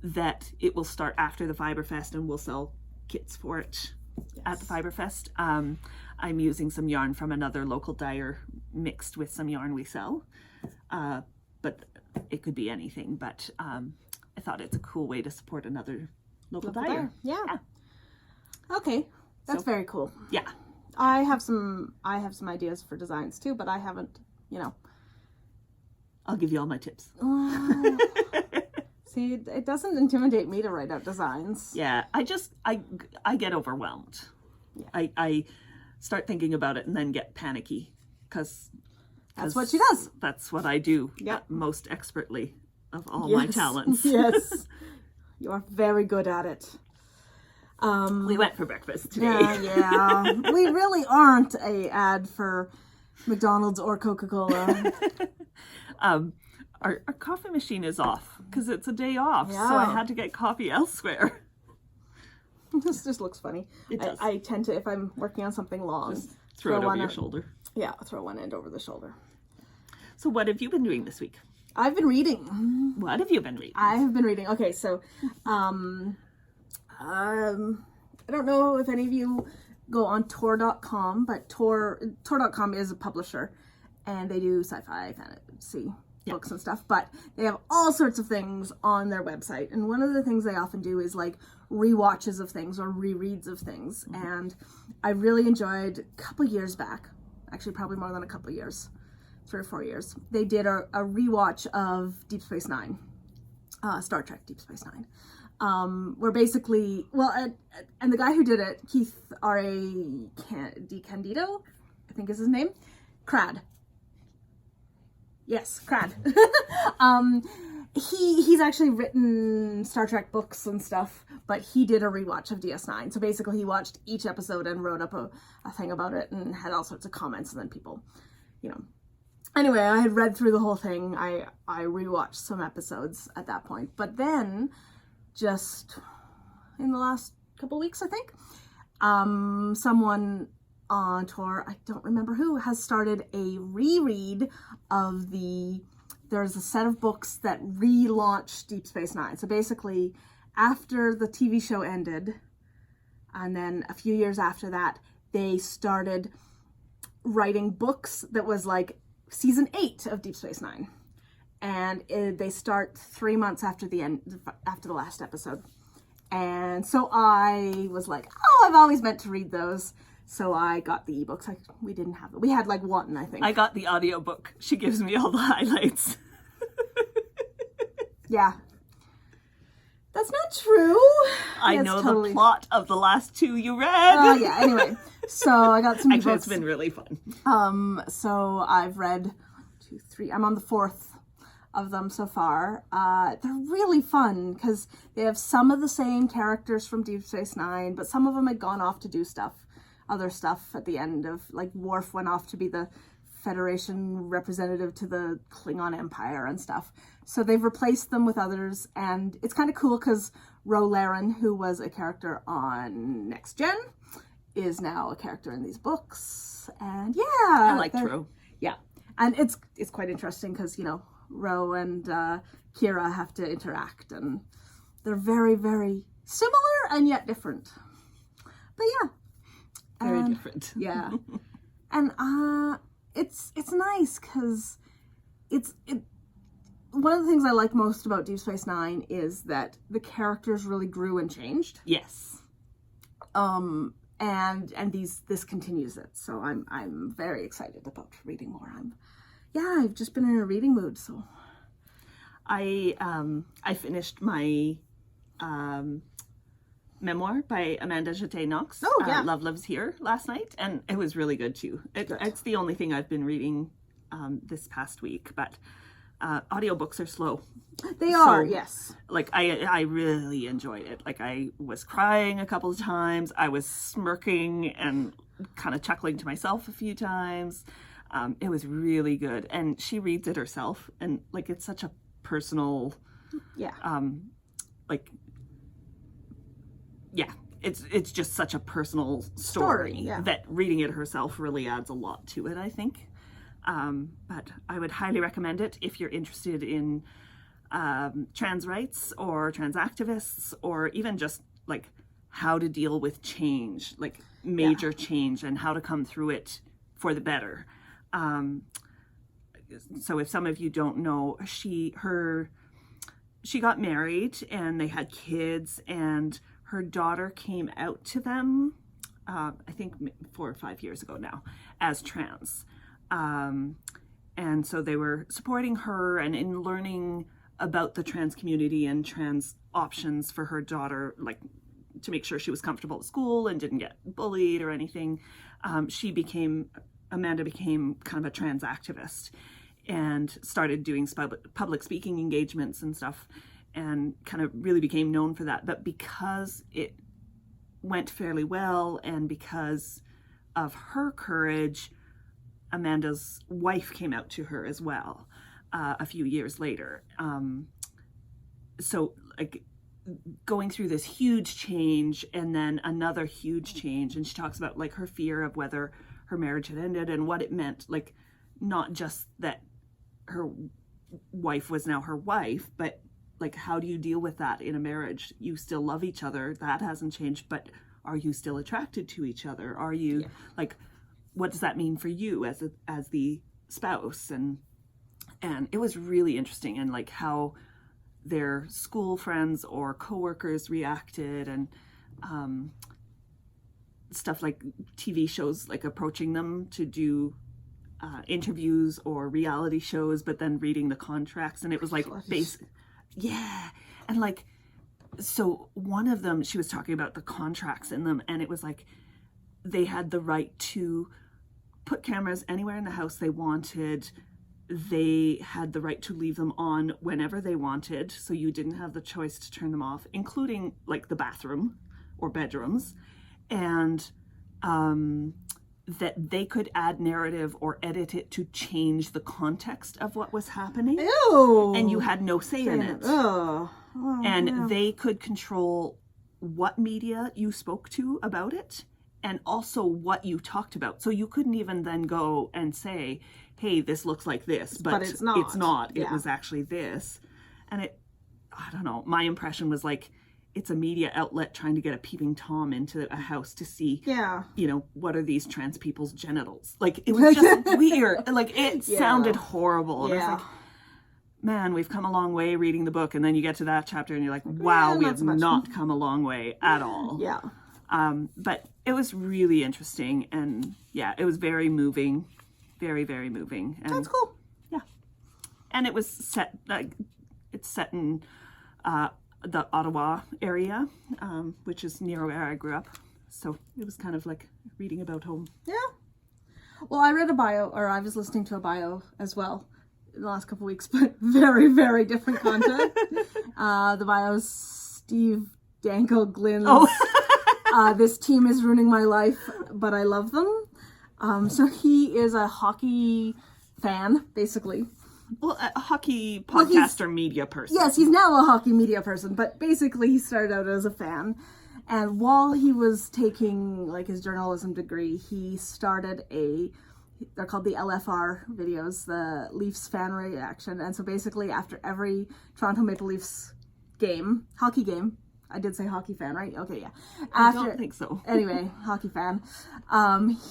that it will start after the Fiberfest, and we'll sell kits for it at the Fiberfest. I'm using some yarn from another local dyer mixed with some yarn we sell, but it could be anything. But I thought it's a cool way to support another local dyer. Yeah. Okay, that's very cool. Yeah. I have some ideas for designs too, but I haven't, I'll give you all my tips. See, it doesn't intimidate me to write out designs. Yeah, I get overwhelmed. Yeah. I start thinking about it and then get panicky, because that's what she does. That's what I do most expertly of all my talents. Yes, you are very good at it. We went for breakfast today. Yeah. We really aren't a ad for McDonald's or Coca-Cola. Our coffee machine is off because it's a day off, so I had to get coffee elsewhere. This just looks funny. It does. I tend to, if I'm working on something long, just throw it over your shoulder. Yeah, throw one end over the shoulder. So what have you been doing this week? I've been reading. What have you been reading? I have been reading. Okay, so I don't know if any of you go on Tor.com, but Tor.com is a publisher, and they do sci-fi, fantasy books and stuff, but they have all sorts of things on their website. And one of the things they often do is like rewatches of things or rereads of things. And I really enjoyed a couple years back, actually probably more than a couple years, 3 or 4 years, they did a rewatch of Deep Space Nine, Star Trek Deep Space Nine. Where basically, and the guy who did it, Keith R.A. DiCandido, I think is his name, Crad. Yes, Crad. He's actually written Star Trek books and stuff, but he did a rewatch of DS9. So basically he watched each episode and wrote up a thing about it and had all sorts of comments, and then people, Anyway, I had read through the whole thing. I rewatched some episodes at that point. But then, just in the last couple weeks, I think, someone on Tor, I don't remember who, has started a reread of the there's a set of books that relaunched Deep Space Nine. So basically, after the TV show ended, and then a few years after that, they started writing books that was like season 8 of Deep Space Nine. And they start 3 months after the last episode. And so I was like, oh, I've always meant to read those. So I got the ebooks. We didn't have it. We had like one, I think. I got the audiobook. She gives me all the highlights. Yeah. That's not true. I know totally... the plot of the last 2 you read. Yeah, anyway. So I got some Actually, books. It's been really fun. So I've read 2, 3. I'm on the 4th of them so far. They're really fun because they have some of the same characters from Deep Space Nine, but some of them had gone off to do other stuff at the end of, like, Worf went off to be the Federation representative to the Klingon Empire and stuff. So they've replaced them with others, and it's kind of cool because Ro Laren, who was a character on Next Gen, is now a character in these books. And yeah, I liked Ro. Yeah, and it's quite interesting because, you know, Ro and Kira have to interact, and they're very, very similar and yet different. But yeah. Very different. Yeah. And it's nice because one of the things I like most about Deep Space Nine is that the characters really grew and changed. Yes. And this continues it. So I'm very excited about reading more. I've just been in a reading mood, so I finished my memoir by Amanda Jete Knox. Oh, yeah. Love Lives Here last night, and it was really good too. It's the only thing I've been reading this past week, but audiobooks are slow. They are, yes. Like I really enjoyed it. Like I was crying a couple of times. I was smirking and kind of chuckling to myself a few times. It was really good, and she reads it herself, and like it's such a personal, it's just such a personal story that reading it herself really adds a lot to it, I think. But I would highly recommend it if you're interested in trans rights or trans activists, or even just like how to deal with change, like major change, and how to come through it for the better. So if some of you don't know, she got married and they had kids, and her daughter came out to them, I think 4 or 5 years ago now, as trans. And so they were supporting her and in learning about the trans community and trans options for her daughter, like to make sure she was comfortable at school and didn't get bullied or anything. Amanda became kind of a trans activist and started doing public speaking engagements and stuff, and kind of really became known for that. But because it went fairly well, and because of her courage, Amanda's wife came out to her as well a few years later. So like going through this huge change and then another huge change, and she talks about like her fear of whether her marriage had ended and what it meant, like not just that her wife was now her wife, but like how do you deal with that in a marriage? You still love each other, that hasn't changed, but are you still attracted to each other? Are you like, what does that mean for you as the spouse? And it was really interesting, and like how their school friends or coworkers reacted, and stuff like TV shows like approaching them to do interviews or reality shows, but then reading the contracts, and it was like and like, so one of them, she was talking about the contracts in them, and it was like they had the right to put cameras anywhere in the house they wanted. They had the right to leave them on whenever they wanted, so you didn't have the choice to turn them off, including like the bathroom or bedrooms. And that they could add narrative or edit it to change the context of what was happening. Ew. And you had no say in it. And they could control what media you spoke to about it, and also what you talked about. So you couldn't even then go and say, hey, this looks like this, but it's not. It's not. Yeah. It was actually this. And I don't know, my impression was like, it's a media outlet trying to get a peeping Tom into a house to see, you know, what are these trans people's genitals? Like, it was just weird. Like, it sounded horrible. And I was like, man, we've come a long way reading the book. And then you get to that chapter and you're like, wow, we have not come a long way at all. Yeah. But it was really interesting. And yeah, it was very moving. Very, very moving. And, that's cool. Yeah. And it was set, like, it's set in the Ottawa area, which is near where I grew up. So it was kind of like reading about home. Yeah. Well, I read a bio, or I was listening to a bio as well in the last couple of weeks, but very, very different content. The bio's Steve Danko Glynn's This Team is Ruining My Life, but I Love Them. So he is a hockey fan, basically. Well, a hockey podcaster media person. Yes, he's now a hockey media person, but basically he started out as a fan. And while he was taking like his journalism degree, he started they're called the LFR videos, the Leafs fan reaction. And so basically after every Toronto Maple Leafs game, hockey game, I did say hockey fan, right? Okay, yeah. I don't think so. Anyway, hockey fan.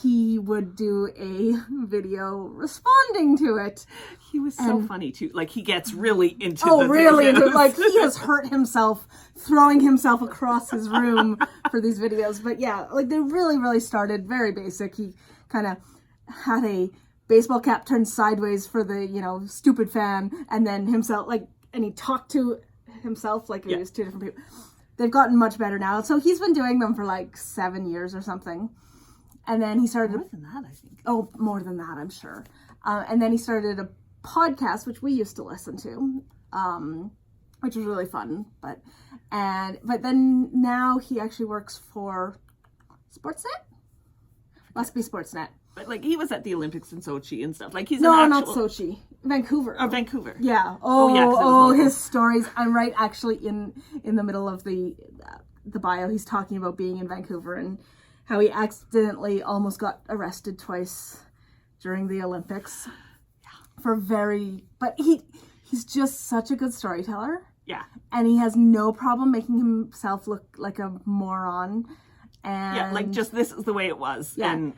He would do a video responding to it. He was so funny too. Like, he gets really into really into it. Like, he has hurt himself throwing himself across his room for these videos. But yeah, like, they really, really started very basic. He kind of had a baseball cap turned sideways for the, you know, stupid fan, and then himself, like, and he talked to himself like it was two different people. They've gotten much better now. So he's been doing them for like 7 years or something. And then he started... More than that, I think. Oh, more than that, I'm sure. And then he started a podcast, which we used to listen to, which was really fun. But then now he actually works for Sportsnet? Must be Sportsnet. But like, he was at the Olympics in Sochi and stuff. Like, he's not Sochi. Vancouver. Oh, Vancouver. Yeah. His stories. I'm right, actually, in the middle of the bio, he's talking about being in Vancouver and how he accidentally almost got arrested twice during the Olympics. Yeah. But he's just such a good storyteller. Yeah. And he has no problem making himself look like a moron. And yeah, like, just this is the way it was. Yeah. And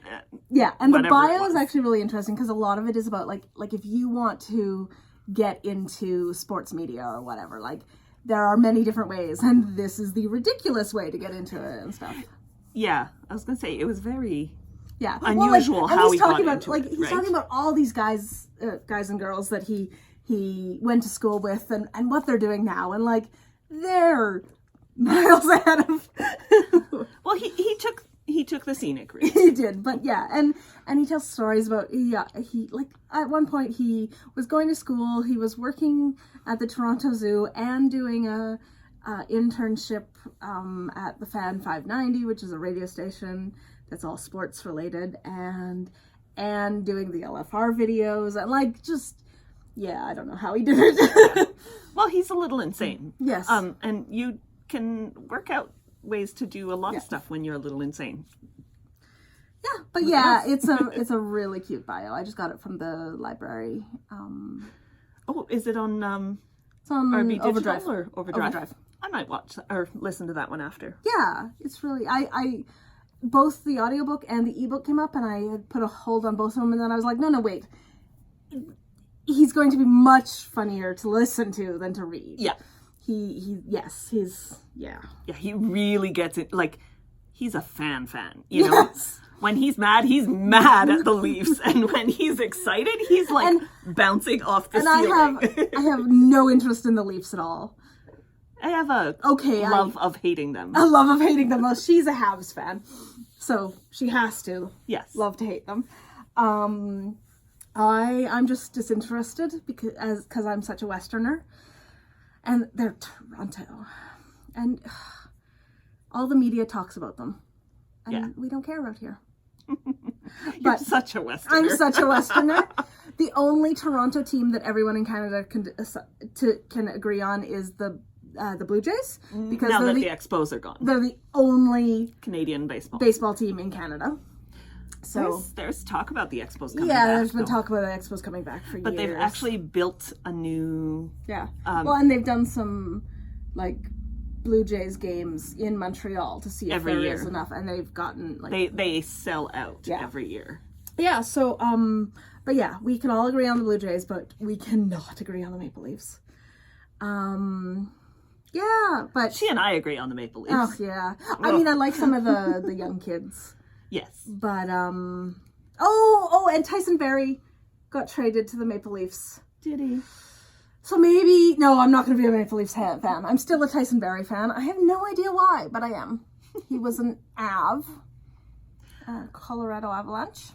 and the bio is actually really interesting because a lot of it is about like if you want to get into sports media or whatever, like, there are many different ways, and this is the ridiculous way to get into it and stuff. Yeah, I was gonna say, it was very unusual how he got about, into like, it. He's talking about all these guys and girls that he went to school with and what they're doing now, and like, they're miles ahead of. Well, he took the scenic route. He did, but yeah, and he tells stories about he like, at one point he was going to school, he was working at the Toronto Zoo and doing a internship at the Fan 590, which is a radio station that's all sports related, and doing the LFR videos, and like, just, I don't know how he did it. Well, he's a little insane. Yes. And you can work out ways to do a lot of stuff when you're a little insane. Yeah, but it's a really cute bio. I just got it from the library. Is it on it's on RB Overdrive or Overdrive? I might watch or listen to that one after. Yeah, it's really I both the audiobook and the ebook came up, and I had put a hold on both of them, and then I was like, no, wait. He's going to be much funnier to listen to than to read. Yeah. He he really gets it. Like, he's a fan, you know. When he's mad at the Leafs, and when he's excited, he's like bouncing off the ceiling. I have no interest in the Leafs at all. I have a love of hating them. A love of hating them. Well, she's a Habs fan, so she has to love to hate them. I'm just disinterested because I'm such a Westerner. And they're Toronto. And all the media talks about them. And we don't care about here. You're such a Westerner. I'm such a Westerner. The only Toronto team that everyone in Canada can agree on is the Blue Jays. Because the Expos are gone. They're the only Canadian baseball team in Canada. So there's talk about the expos coming back. Yeah, there's been talk about the expos coming back for years. But they've actually built a new... Yeah. Well, and they've done some, like, Blue Jays games in Montreal to see if there is enough. And they've gotten, like... They sell out every year. Yeah, so, but yeah, we can all agree on the Blue Jays, but we cannot agree on the Maple Leafs. Yeah, but... She and I agree on the Maple Leafs. Oh, yeah. I mean, I like some of the young kids. Yes. But, oh, and Tyson Barrie got traded to the Maple Leafs. Did he? So maybe... No, I'm not going to be a Maple Leafs fan. I'm still a Tyson Barrie fan. I have no idea why, but I am. He was an Colorado Avalanche.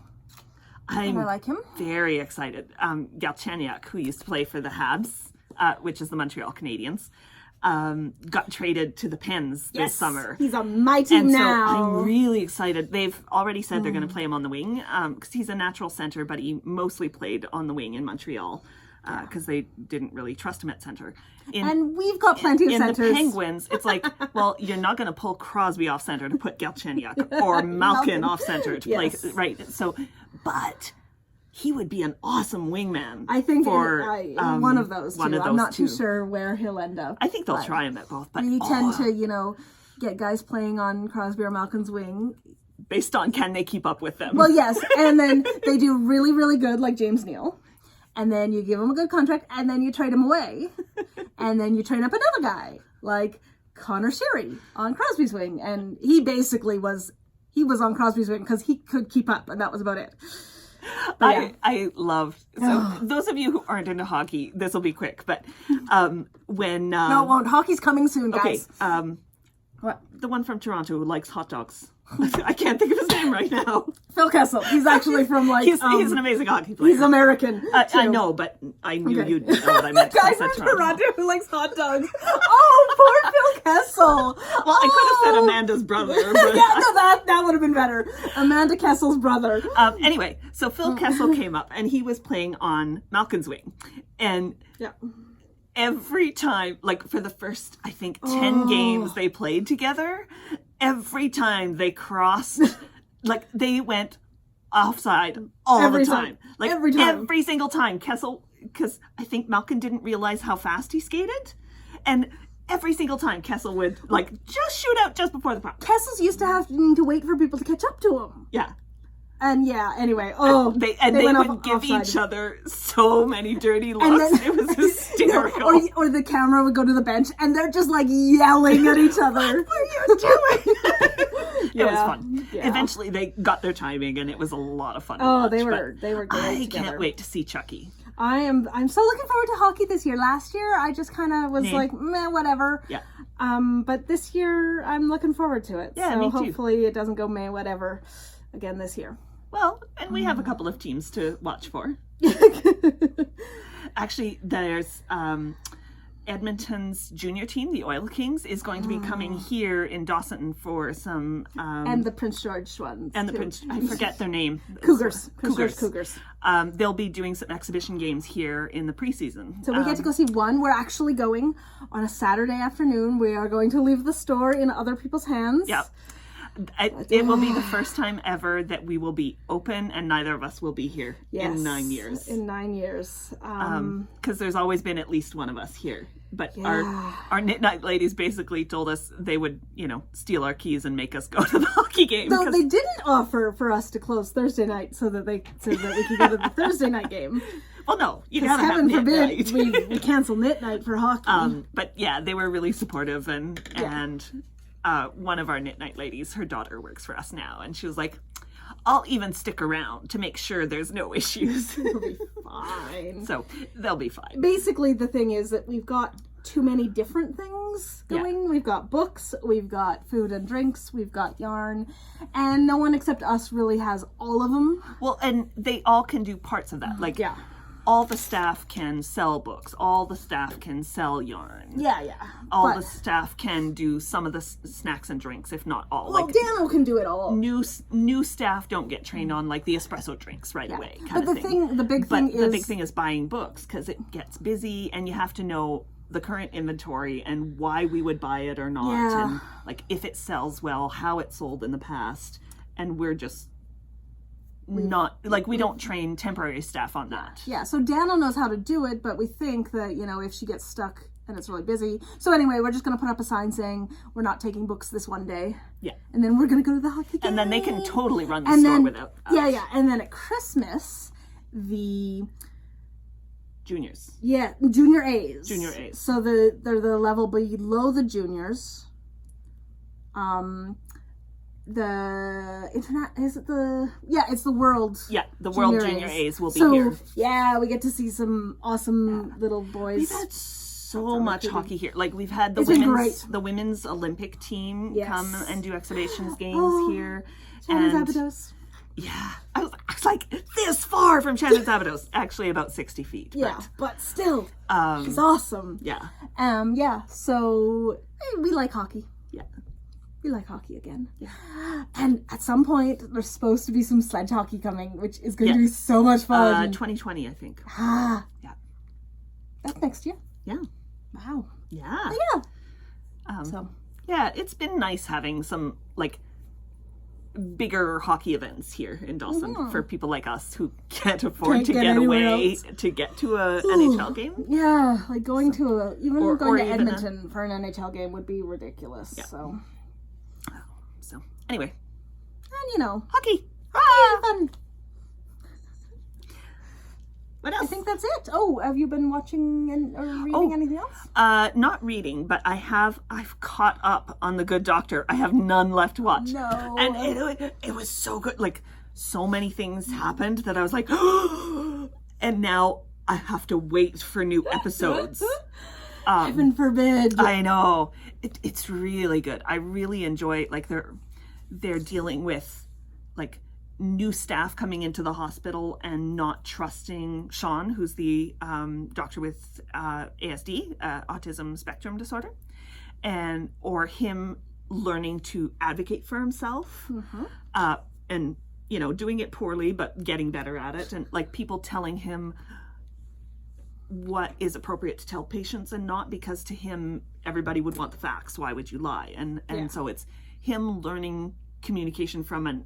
I like him. Very excited. Galchenyuk, who used to play for the Habs, which is the Montreal Canadiens, got traded to the Pens this summer. He's on my team now. So I'm really excited. They've already said they're going to play him on the wing because he's a natural center, but he mostly played on the wing in Montreal because they didn't really trust him at center. And we've got plenty of centers. In the Penguins, it's like, well, you're not going to pull Crosby off center to put Galchenyuk or Malkin off center to play, right? So, but he would be an awesome wingman. I think for one of those two. I'm not too sure where he'll end up. I think they'll try him at both. But we tend to, get guys playing on Crosby or Malkin's wing. Based on can they keep up with them? Well, yes. And then they do really, really good, like James Neal. And then you give him a good contract, and then you trade him away. And then you train up another guy, like Connor Sheary on Crosby's wing. And he basically was on Crosby's wing because he could keep up, and that was about it. I love, so those of you who aren't into hockey, this will be quick, but when... no, it won't. Hockey's coming soon, guys. Okay, what? The one from Toronto who likes hot dogs. I can't think of his name right now. Phil Kessel. He's actually from he's an amazing hockey player. He's American. I know, but I knew you'd know what I meant. The guy from Toronto who likes hot dogs. Oh, poor Phil Kessel. Well, I could have said Amanda's brother. But that would have been better. Amanda Kessel's brother. Anyway, so Phil Kessel came up, and he was playing on Malkin's wing, and every time, like for the first, I think, 10 games they played together, every time they crossed, like they went offside every time. Like every single time. Kessel, because I think Malkin didn't realize how fast he skated, and every single time Kessel would like just shoot out just before the puck. Kessel's used to having to wait for people to catch up to him. Yeah. And anyway, they would give each other so many dirty looks. It was hysterical. Or the camera would go to the bench, and they're just like yelling at each other. What are you doing? It was fun. Yeah. Eventually, they got their timing, and it was a lot of fun. To watch, they were great. I can't wait to see Chucky. I'm so looking forward to hockey this year. Last year, I just kind of was like, meh, whatever. Yeah. But this year, I'm looking forward to it. Yeah, so me too. Hopefully, it doesn't go meh, whatever, again this year. Well, and we have a couple of teams to watch for. Actually, there's Edmonton's junior team, the Oil Kings, is going to be coming here in Dawson for some... and the Prince George ones. And I forget their name. Cougars. They'll be doing some exhibition games here in the preseason. So we get to go see one. We're actually going on a Saturday afternoon. We are going to leave the store in other people's hands. Yep. It will be the first time ever that we will be open, and neither of us will be here in 9 years. In 9 years. Because there's always been at least one of us here. But our Knit Night ladies basically told us they would, steal our keys and make us go to the hockey game. No, they didn't offer for us to close Thursday night so that we could go to the Thursday night game. Well, no, you gotta have Knit Night. we cancel Knit Night for hockey. But yeah, they were really supportive, and one of our Knit Night ladies, her daughter works for us now, and she was like, I'll even stick around to make sure there's no issues. They'll be fine. So they'll be fine. Basically, the thing is that we've got too many different things going. Yeah. We've got books, we've got food and drinks, we've got yarn, and no one except us really has all of them. Well, and they all can do parts of that. Like, all the staff can sell books. All the staff can sell yarn. Yeah. All the staff can do some of the snacks and drinks, if not all. Well, Dano can do it all. New staff don't get trained on like the espresso drinks right away. But the big thing is buying books, because it gets busy, and you have to know the current inventory and why we would buy it or not, and like if it sells well, how it sold in the past, and we're just not, like, we don't train temporary staff on that. Yeah, so Daniel knows how to do it, but we think that, you know, if she gets stuck and it's really busy. So anyway, we're just going to put up a sign saying we're not taking books this one day. Yeah. And then we're going to go to the hockey game. And then they can totally run the store without us. Yeah. And then at Christmas, the... Juniors. Yeah, junior A's. Junior A's. So they're the level below the juniors. The internet, is it the... Yeah, it's the world. Yeah, the World Junior A's will be here. Yeah, we get to see some awesome little boys. We've had so much hockey here. Like, we've had the women's Olympic team come and do exhibitions games here. Shannon Zabados. Yeah. I was like this far from Shannon Zabados. Actually about 60 feet. Yeah, but still. She's awesome. Yeah. Yeah, so we like hockey. Yeah. We like hockey again. Yeah. And at some point, there's supposed to be some sledge hockey coming, which is going to be so much fun. 2020, I think. Yeah. That's next year. Yeah. Wow. Yeah. So. Yeah, it's been nice having some, like, bigger hockey events here in Dawson for people like us who can't afford to get away to get to a NHL game. Yeah, like going to going to Edmonton for an NHL game would be ridiculous. Yeah. So anyway, and you know, hockey. Fun. What else? I think that's it. Oh, have you been watching or reading anything else? Not reading, but I've caught up on The Good Doctor. I have none left to watch. No. And it was so good. Like, so many things happened that I was like, and now I have to wait for new episodes. Heaven forbid. I know. It's really good. I really enjoy, like, they're dealing with, like, new staff coming into the hospital and not trusting Sean, who's the doctor with ASD, autism spectrum disorder, or him learning to advocate for himself, and, you know, doing it poorly but getting better at it, and, like, people telling him what is appropriate to tell patients and not, because to him everybody would want the facts. Why would you lie? And so it's him learning communication from an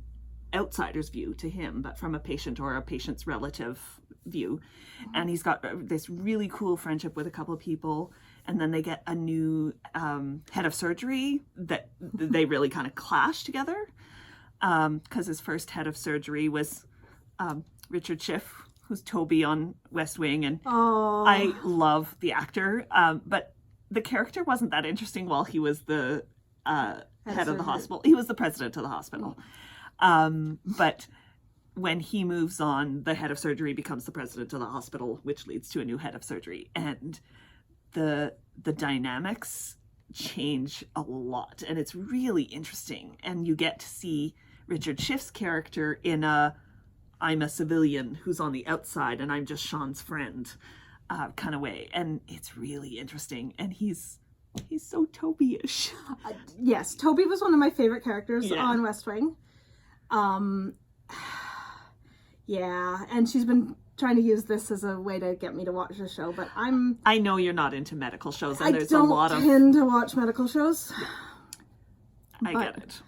outsider's view to him, but from a patient or a patient's relative view. And he's got this really cool friendship with a couple of people, and then they get a new head of surgery that they really kind of clash together, because his first head of surgery was Richard Schiff, who's Toby on West Wing, and I love the actor, but the character wasn't that interesting while he was the head of the hospital. He was the president of the hospital. But when he moves on, the head of surgery becomes the president of the hospital, which leads to a new head of surgery. And the dynamics change a lot, and it's really interesting. And you get to see Richard Schiff's character in I'm a civilian who's on the outside and I'm just Sean's friend kind of way. And it's really interesting. And he's so Toby-ish. Yes, Toby was one of my favorite characters on West Wing. And she's been trying to use this as a way to get me to watch the show, but I know you're not into medical shows, and there's a lot of... I don't tend to watch medical shows. I get it.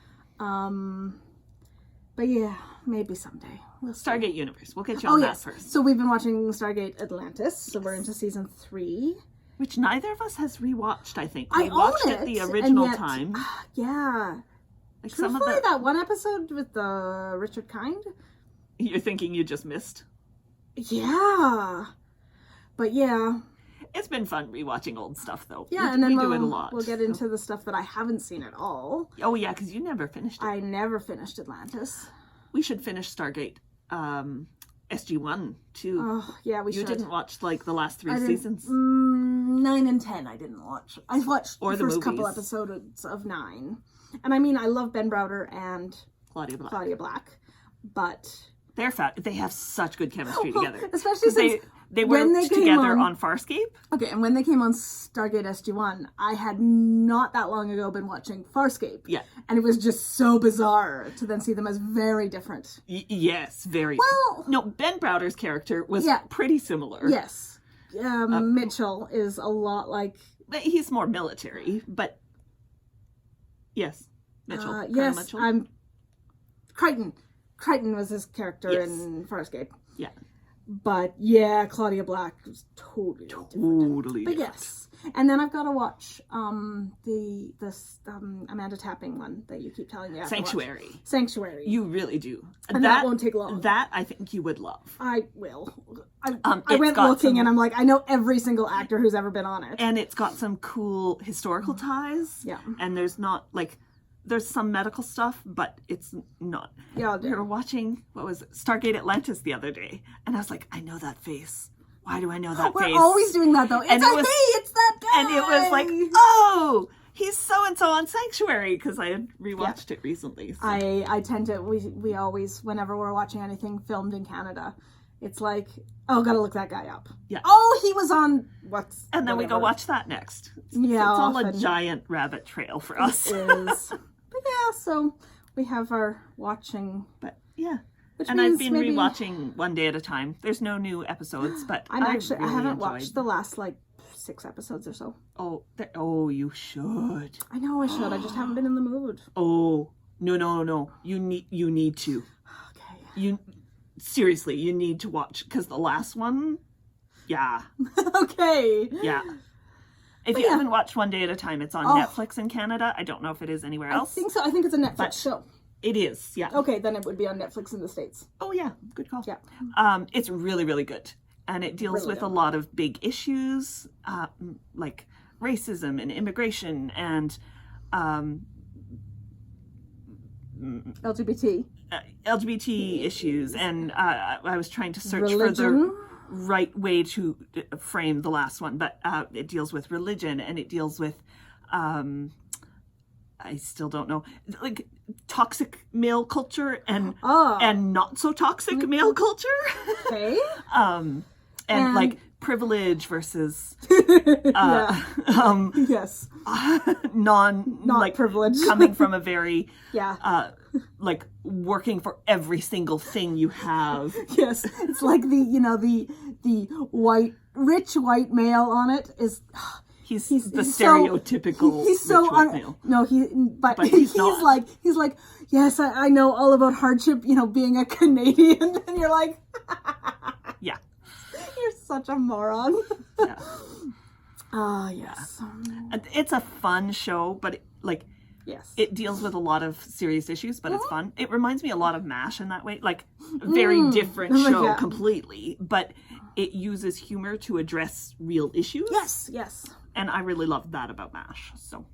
But yeah, maybe someday. We'll Stargate Universe. We'll get you on that first. So we've been watching Stargate Atlantis, so we're into season 3. Which neither of us has rewatched, I think. We watched it the original time. Yeah. Like truthfully, that one episode with Richard Kind. You're thinking you just missed? Yeah. But yeah. It's been fun rewatching old stuff, though. Yeah, and then we do it a lot. We'll get into the stuff that I haven't seen at all. Oh, yeah, because you never finished it. I never finished Atlantis. We should finish Stargate SG-1, too. Oh, yeah, we should. You didn't watch, like, the last 3 seasons? 9 and 10 I didn't watch. I watched the first couple episodes of 9. And I mean, I love Ben Browder and Claudia Black, but... They have such good chemistry together. Especially since they worked together on Farscape. Okay, and when they came on Stargate SG-1, I had not that long ago been watching Farscape. Yeah. And it was just so bizarre to then see them as very different. Yes, very. Well... No, Ben Browder's character was pretty similar. Yes. Mitchell is a lot like... He's more military, but... Yes. Mitchell. Yes, Mitchell. I'm... Crichton. Crichton was his character Yes. in Farscape. Yeah. But yeah, Claudia Black was totally different. Totally But different. yes. And then I've got to watch this Amanda Tapping one that you keep telling me I have to watch. Sanctuary. Sanctuary. You really do. And that won't take long. That I think you would love. I will. I It's went got looking some- and I'm like, I know every single actor who's ever been on it. And it's got some cool historical ties. Yeah. And there's not, like, there's some medical stuff, but it's not. Yeah, We were watching, what was it, Stargate Atlantis the other day. And I was like, I know that face. Why do I know that We're face? always doing that though. It's And it was- it's that guy. And it was like, oh, he's so-and-so on Sanctuary, because I had rewatched it recently. So. I tend to, we always, whenever we're watching anything filmed in Canada, it's like, oh, gotta look that guy up. Yeah. Oh, he was on what's... And then we go whatever. watch that next. Yeah, It's all a often. giant rabbit trail for us. It is. But yeah, so we have our watching... But yeah. Which And I've means been maybe- rewatching one day at a time. There's no new episodes, but I really haven't enjoyed. watched the last, like, 6 episodes or so. Oh, you should. I know I should. I just haven't been in the mood. Oh, no. You need to. Okay. Seriously, you need to watch, because the last one, yeah. Okay. Yeah. If But you yeah. haven't watched One Day at a Time, it's on Oh. Netflix in Canada. I don't know if it is anywhere I else. think so. I think it's a Netflix But- show. It is, yeah. Okay, then it would be on Netflix in the States. Oh, yeah. Good call. Yeah. It's really, really good. And it deals Really with good. a lot of big issues, like racism and immigration and LGBT. LGBT issues. And I was trying to search for Religion. the right way to frame the last one, but it deals with religion, and it deals with I still don't know, like toxic male culture and not so toxic male culture. Okay. And like privilege versus Yes. not privilege. coming from a very Yeah. like working for every single thing you have. Yes. It's like the rich white male on it is He's the so- stereotypical he's so rich white male. no but he's not. he's like yes I know all about hardship, being a Canadian, and you're like Yeah. you're such a moron. Yeah. Yes. And it's a fun show, but Yes. it deals with a lot of serious issues, but it's fun. It reminds me a lot of MASH in that way. Like, very different show Yeah. completely, but it uses humor to address real issues. Yes. And I really love that about MASH. So,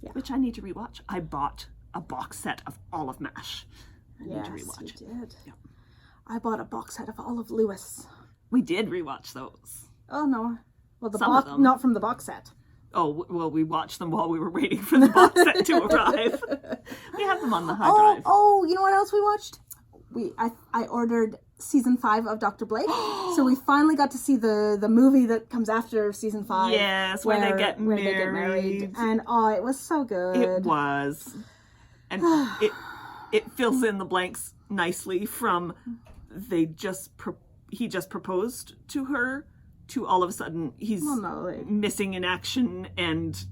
Yeah. which I need to rewatch. I bought a box set of all of MASH. I need to rewatch it. You did. Yep. I bought a box set of all of Lewis. We did rewatch those. Oh no. Well, the Some of box, them. not from the box set. Oh, well, we watched them while we were waiting for the box set to arrive. We have them on the hard drive. Oh, you know what else we watched? I ordered season 5 of Dr. Blake, so we finally got to see the movie that comes after season 5. Yes, where they get married. And it was so good. It was. And it fills in the blanks nicely from he just proposed to her to all of a sudden he's missing in action, and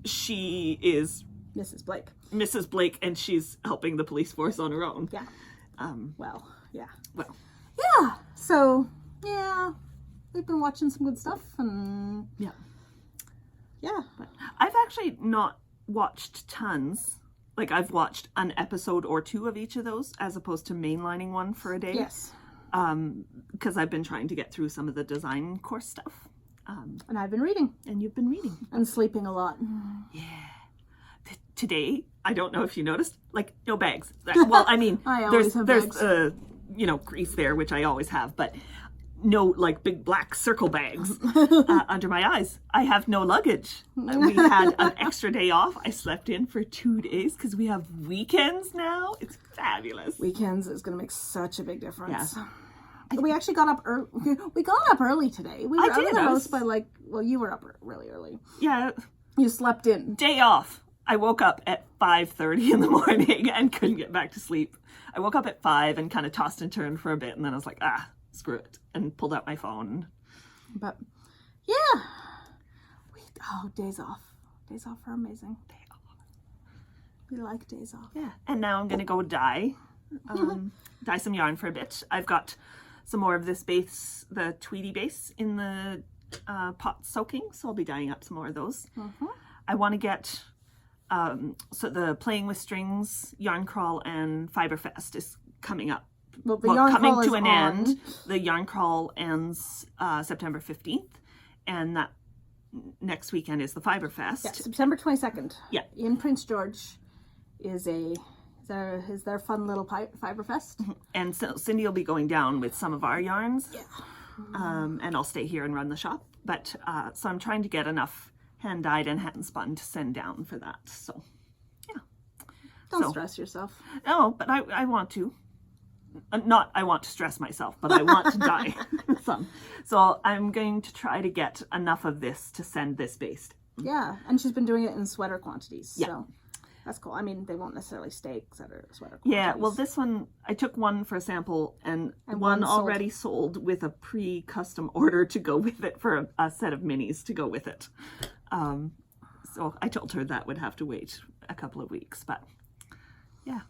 she is Mrs. Blake. Mrs. Blake, and she's helping the police force on her own. Yeah. Well. Yeah. So, yeah, we've been watching some good stuff, and Yeah. But I've actually not watched tons. Like, I've watched an episode or 2 of each of those, as opposed to mainlining one for a day. yes. Because I've been trying to get through some of the design course stuff. And I've been reading And you've been reading. and sleeping a lot. Today, I don't know if you noticed, like, no bags. Well, I mean, I always have there's bags. grease there, which I always have, but no, like, big black circle bags under my eyes. I have no luggage. We had an extra day off. I slept in for 2 days because we have weekends now. It's fabulous. Weekends is going to make such a big difference. Yeah. We actually got up early. We got up early today. We were out did, of the I house was- by you were up really early. Yeah, You slept in. day off. I woke up at 5:30 in the morning and couldn't get back to sleep. I woke up at 5 and kind of tossed and turned for a bit, and then I was like, screw it, and pulled out my phone. But yeah, days off. Days off are amazing. We like days off. Yeah. And now I'm going to go dye dye some yarn for a bit. I've got some more of this base, the Tweedy base, in the pot soaking, so I'll be dyeing up some more of those. I want to get, so the Playing with Strings, Yarn Crawl, and Fiber Fest is coming up. Well, the yarn coming crawl to is an on. end. The Yarn Crawl ends September 15th, and that next weekend is the Fiber Fest. Yeah, September 22nd. Yeah. In Prince George is their fun little Fiber Fest. And so Cindy will be going down with some of our yarns. Yeah. And I'll stay here and run the shop. But so I'm trying to get enough hand dyed and hand spun to send down for that. So yeah. Don't stress yourself. No, but I want to. Not I want to stress myself, but I want to dye some. So I'm going to try to get enough of this to send this base. Yeah, and she's been doing it in sweater quantities. Yeah. So that's cool. I mean, they won't necessarily stay sweater quantities. Yeah, well, this one, I took one for a sample and one one sold. already sold with a pre-custom order to go with it for a set of minis to go with it. So I told her that would have to wait a couple of weeks, but yeah.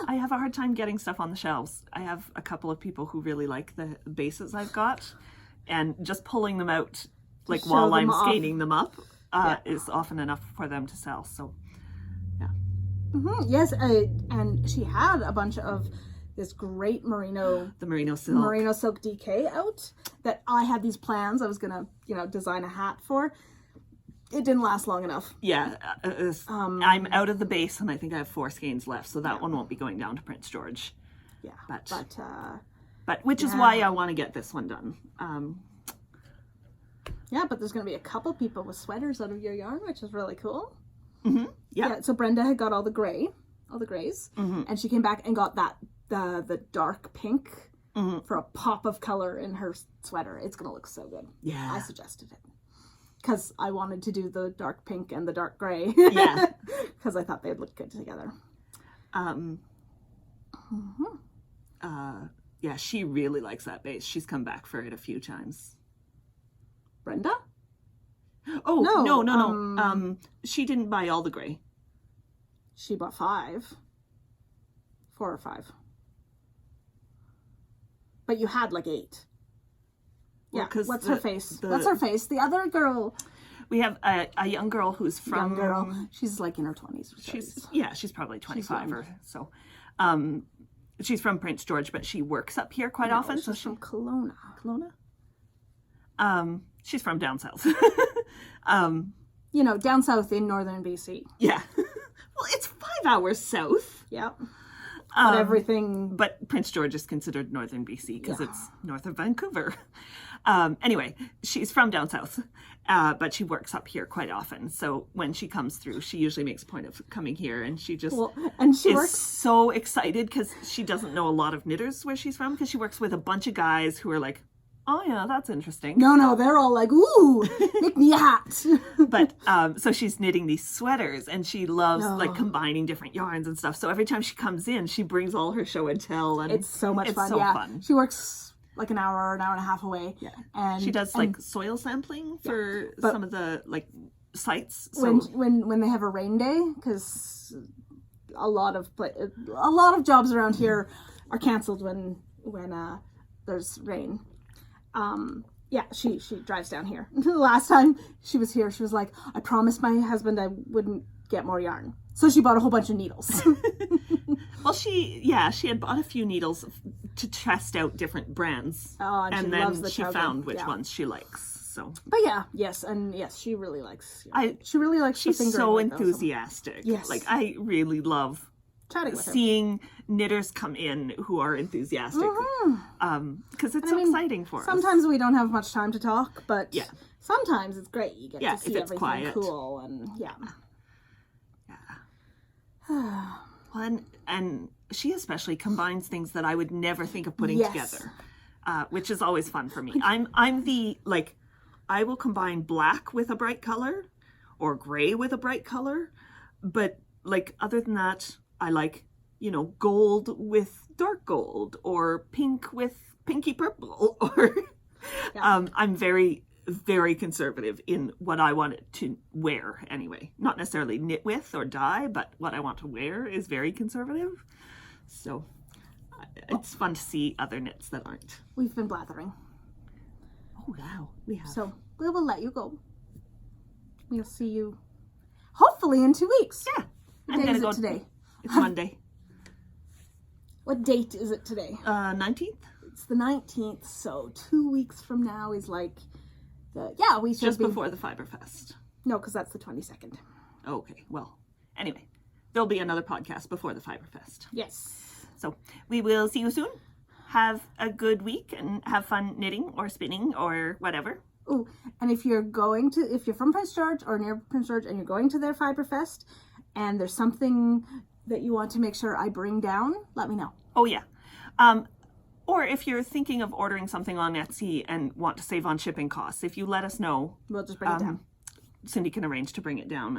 I have a hard time getting stuff on the shelves. I have a couple of people who really like the bases I've got, and just pulling them out, like show while them I'm off. scanning them up, is often enough for them to sell. So, yeah. Yes, and she had a bunch of this great merino The merino silk. DK out that I had these plans I was gonna design a hat for. It didn't last long enough. Yeah, I'm out of the base, and I think I have 4 skeins left, so that one won't be going down to Prince George. Yeah, But which is why I want to get this one done. Yeah, but there's going to be a couple people with sweaters out of your yarn, which is really cool. Yeah. So Brenda had got all the grays, and she came back and got the dark pink for a pop of color in her sweater. It's going to look so good. Yeah. I suggested it. Because I wanted to do the dark pink and the dark gray. Yeah. Because I thought they'd look good together. Yeah, she really likes that base. She's come back for it a few times. Brenda? Oh, No, no. She didn't buy all the gray. She bought 5. 4 or 5. But you had like 8. Well, Yeah, 'cause what's her face? What's her face? The other girl. We have a young girl who's from... Young girl. She's like in her 20s. She's probably 25 young. or so. She's from Prince George, but she works up here quite often. She's from Kelowna. She's from down south. Down south in northern BC. Yeah. Well, it's 5 hours south. Yeah. But everything... But Prince George is considered northern BC because it's north of Vancouver. Anyway, she's from down south, but she works up here quite often. So when she comes through, she usually makes a point of coming here, and she just is so excited because she doesn't know a lot of knitters where she's from, because she works with a bunch of guys who are like, oh yeah, that's interesting. No, they're all like, ooh, make me a hat. But so she's knitting these sweaters, and she loves like combining different yarns and stuff. So every time she comes in, she brings all her show and tell, and it's so much fun. So yeah. fun. She works like an hour and a half away. Yeah, and she does like soil sampling for some of the like sites. So when they have a rain day, because a lot of jobs around here are canceled when there's rain. She drives down here. The last time she was here, she was like, I promised my husband I wouldn't get more yarn. So she bought a whole bunch of needles. Well, she had bought a few needles to test out different brands. Oh, and then she found which ones she likes. So, but she really likes. She really likes. She's so enthusiastic. Yes, like I really love chatting with her. Seeing knitters come in who are enthusiastic, because it's exciting for us. Sometimes we don't have much time to talk, but sometimes it's great. You get to see if it's everything quiet. Cool and and she especially combines things that I would never think of putting together, which is always fun for me. I'm the like, I will combine black with a bright color or gray with a bright color, but like other than that, I like, gold with dark gold or pink with pinky purple, or I'm very, very conservative in what I want it to wear anyway. Not necessarily knit with or dye, but what I want to wear is very conservative. So it's fun to see other knits that aren't. We've been blathering. Oh, wow. We have. So we will let you go. We'll see you hopefully in 2 weeks. Yeah. What day is it today? It's Monday. What date is it today? 19th? It's the 19th, so 2 weeks from now is like we should Just before the Fiberfest. No, because that's the 22nd. Okay, well, anyway, there'll be another podcast before the Fiberfest. Yes. So we will see you soon. Have a good week and have fun knitting or spinning or whatever. Oh, and if you're from Prince George or near Prince George and you're going to their Fiberfest and there's something that you want to make sure I bring down, let me know. Oh, yeah. Or if you're thinking of ordering something on Etsy and want to save on shipping costs, if you let us know, we'll just bring it down. Cindy can arrange to bring it down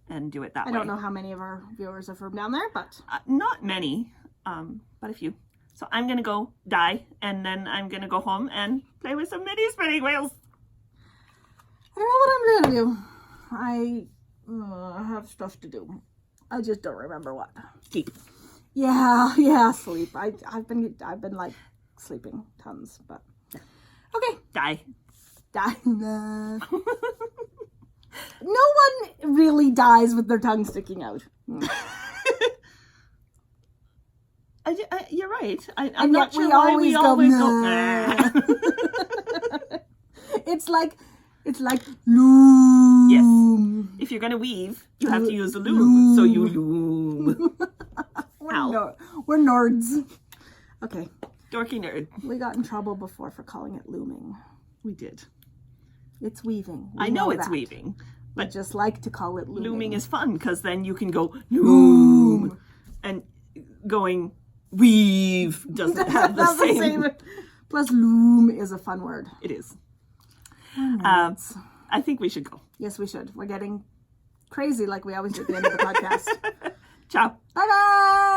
and do it that way. I don't know how many of our viewers are from down there, but... not many, but a few. So I'm going to go dye, and then I'm going to go home and play with some mini spinning wheels. I don't know what I'm going to do. I have stuff to do. I just don't remember what. Sleep. Yeah, sleep. I've been like sleeping tons, but okay. Die. No one really dies with their tongue sticking out. You're right. I'm not sure we why always we go, always nah. go. It's like loom. Yes. If you're gonna weave, you have to use the loom. So you loom. We're nerds. Okay. Dorky nerd. We got in trouble before for calling it looming. We did. It's weaving. I know it's weaving. But just like to call it looming. Looming is fun because then you can go loom. And going weave doesn't have the same. Plus loom is a fun word. It is. I think we should go. Yes, we should. We're getting crazy like we always do at the end of the podcast. Ciao. Bye-bye.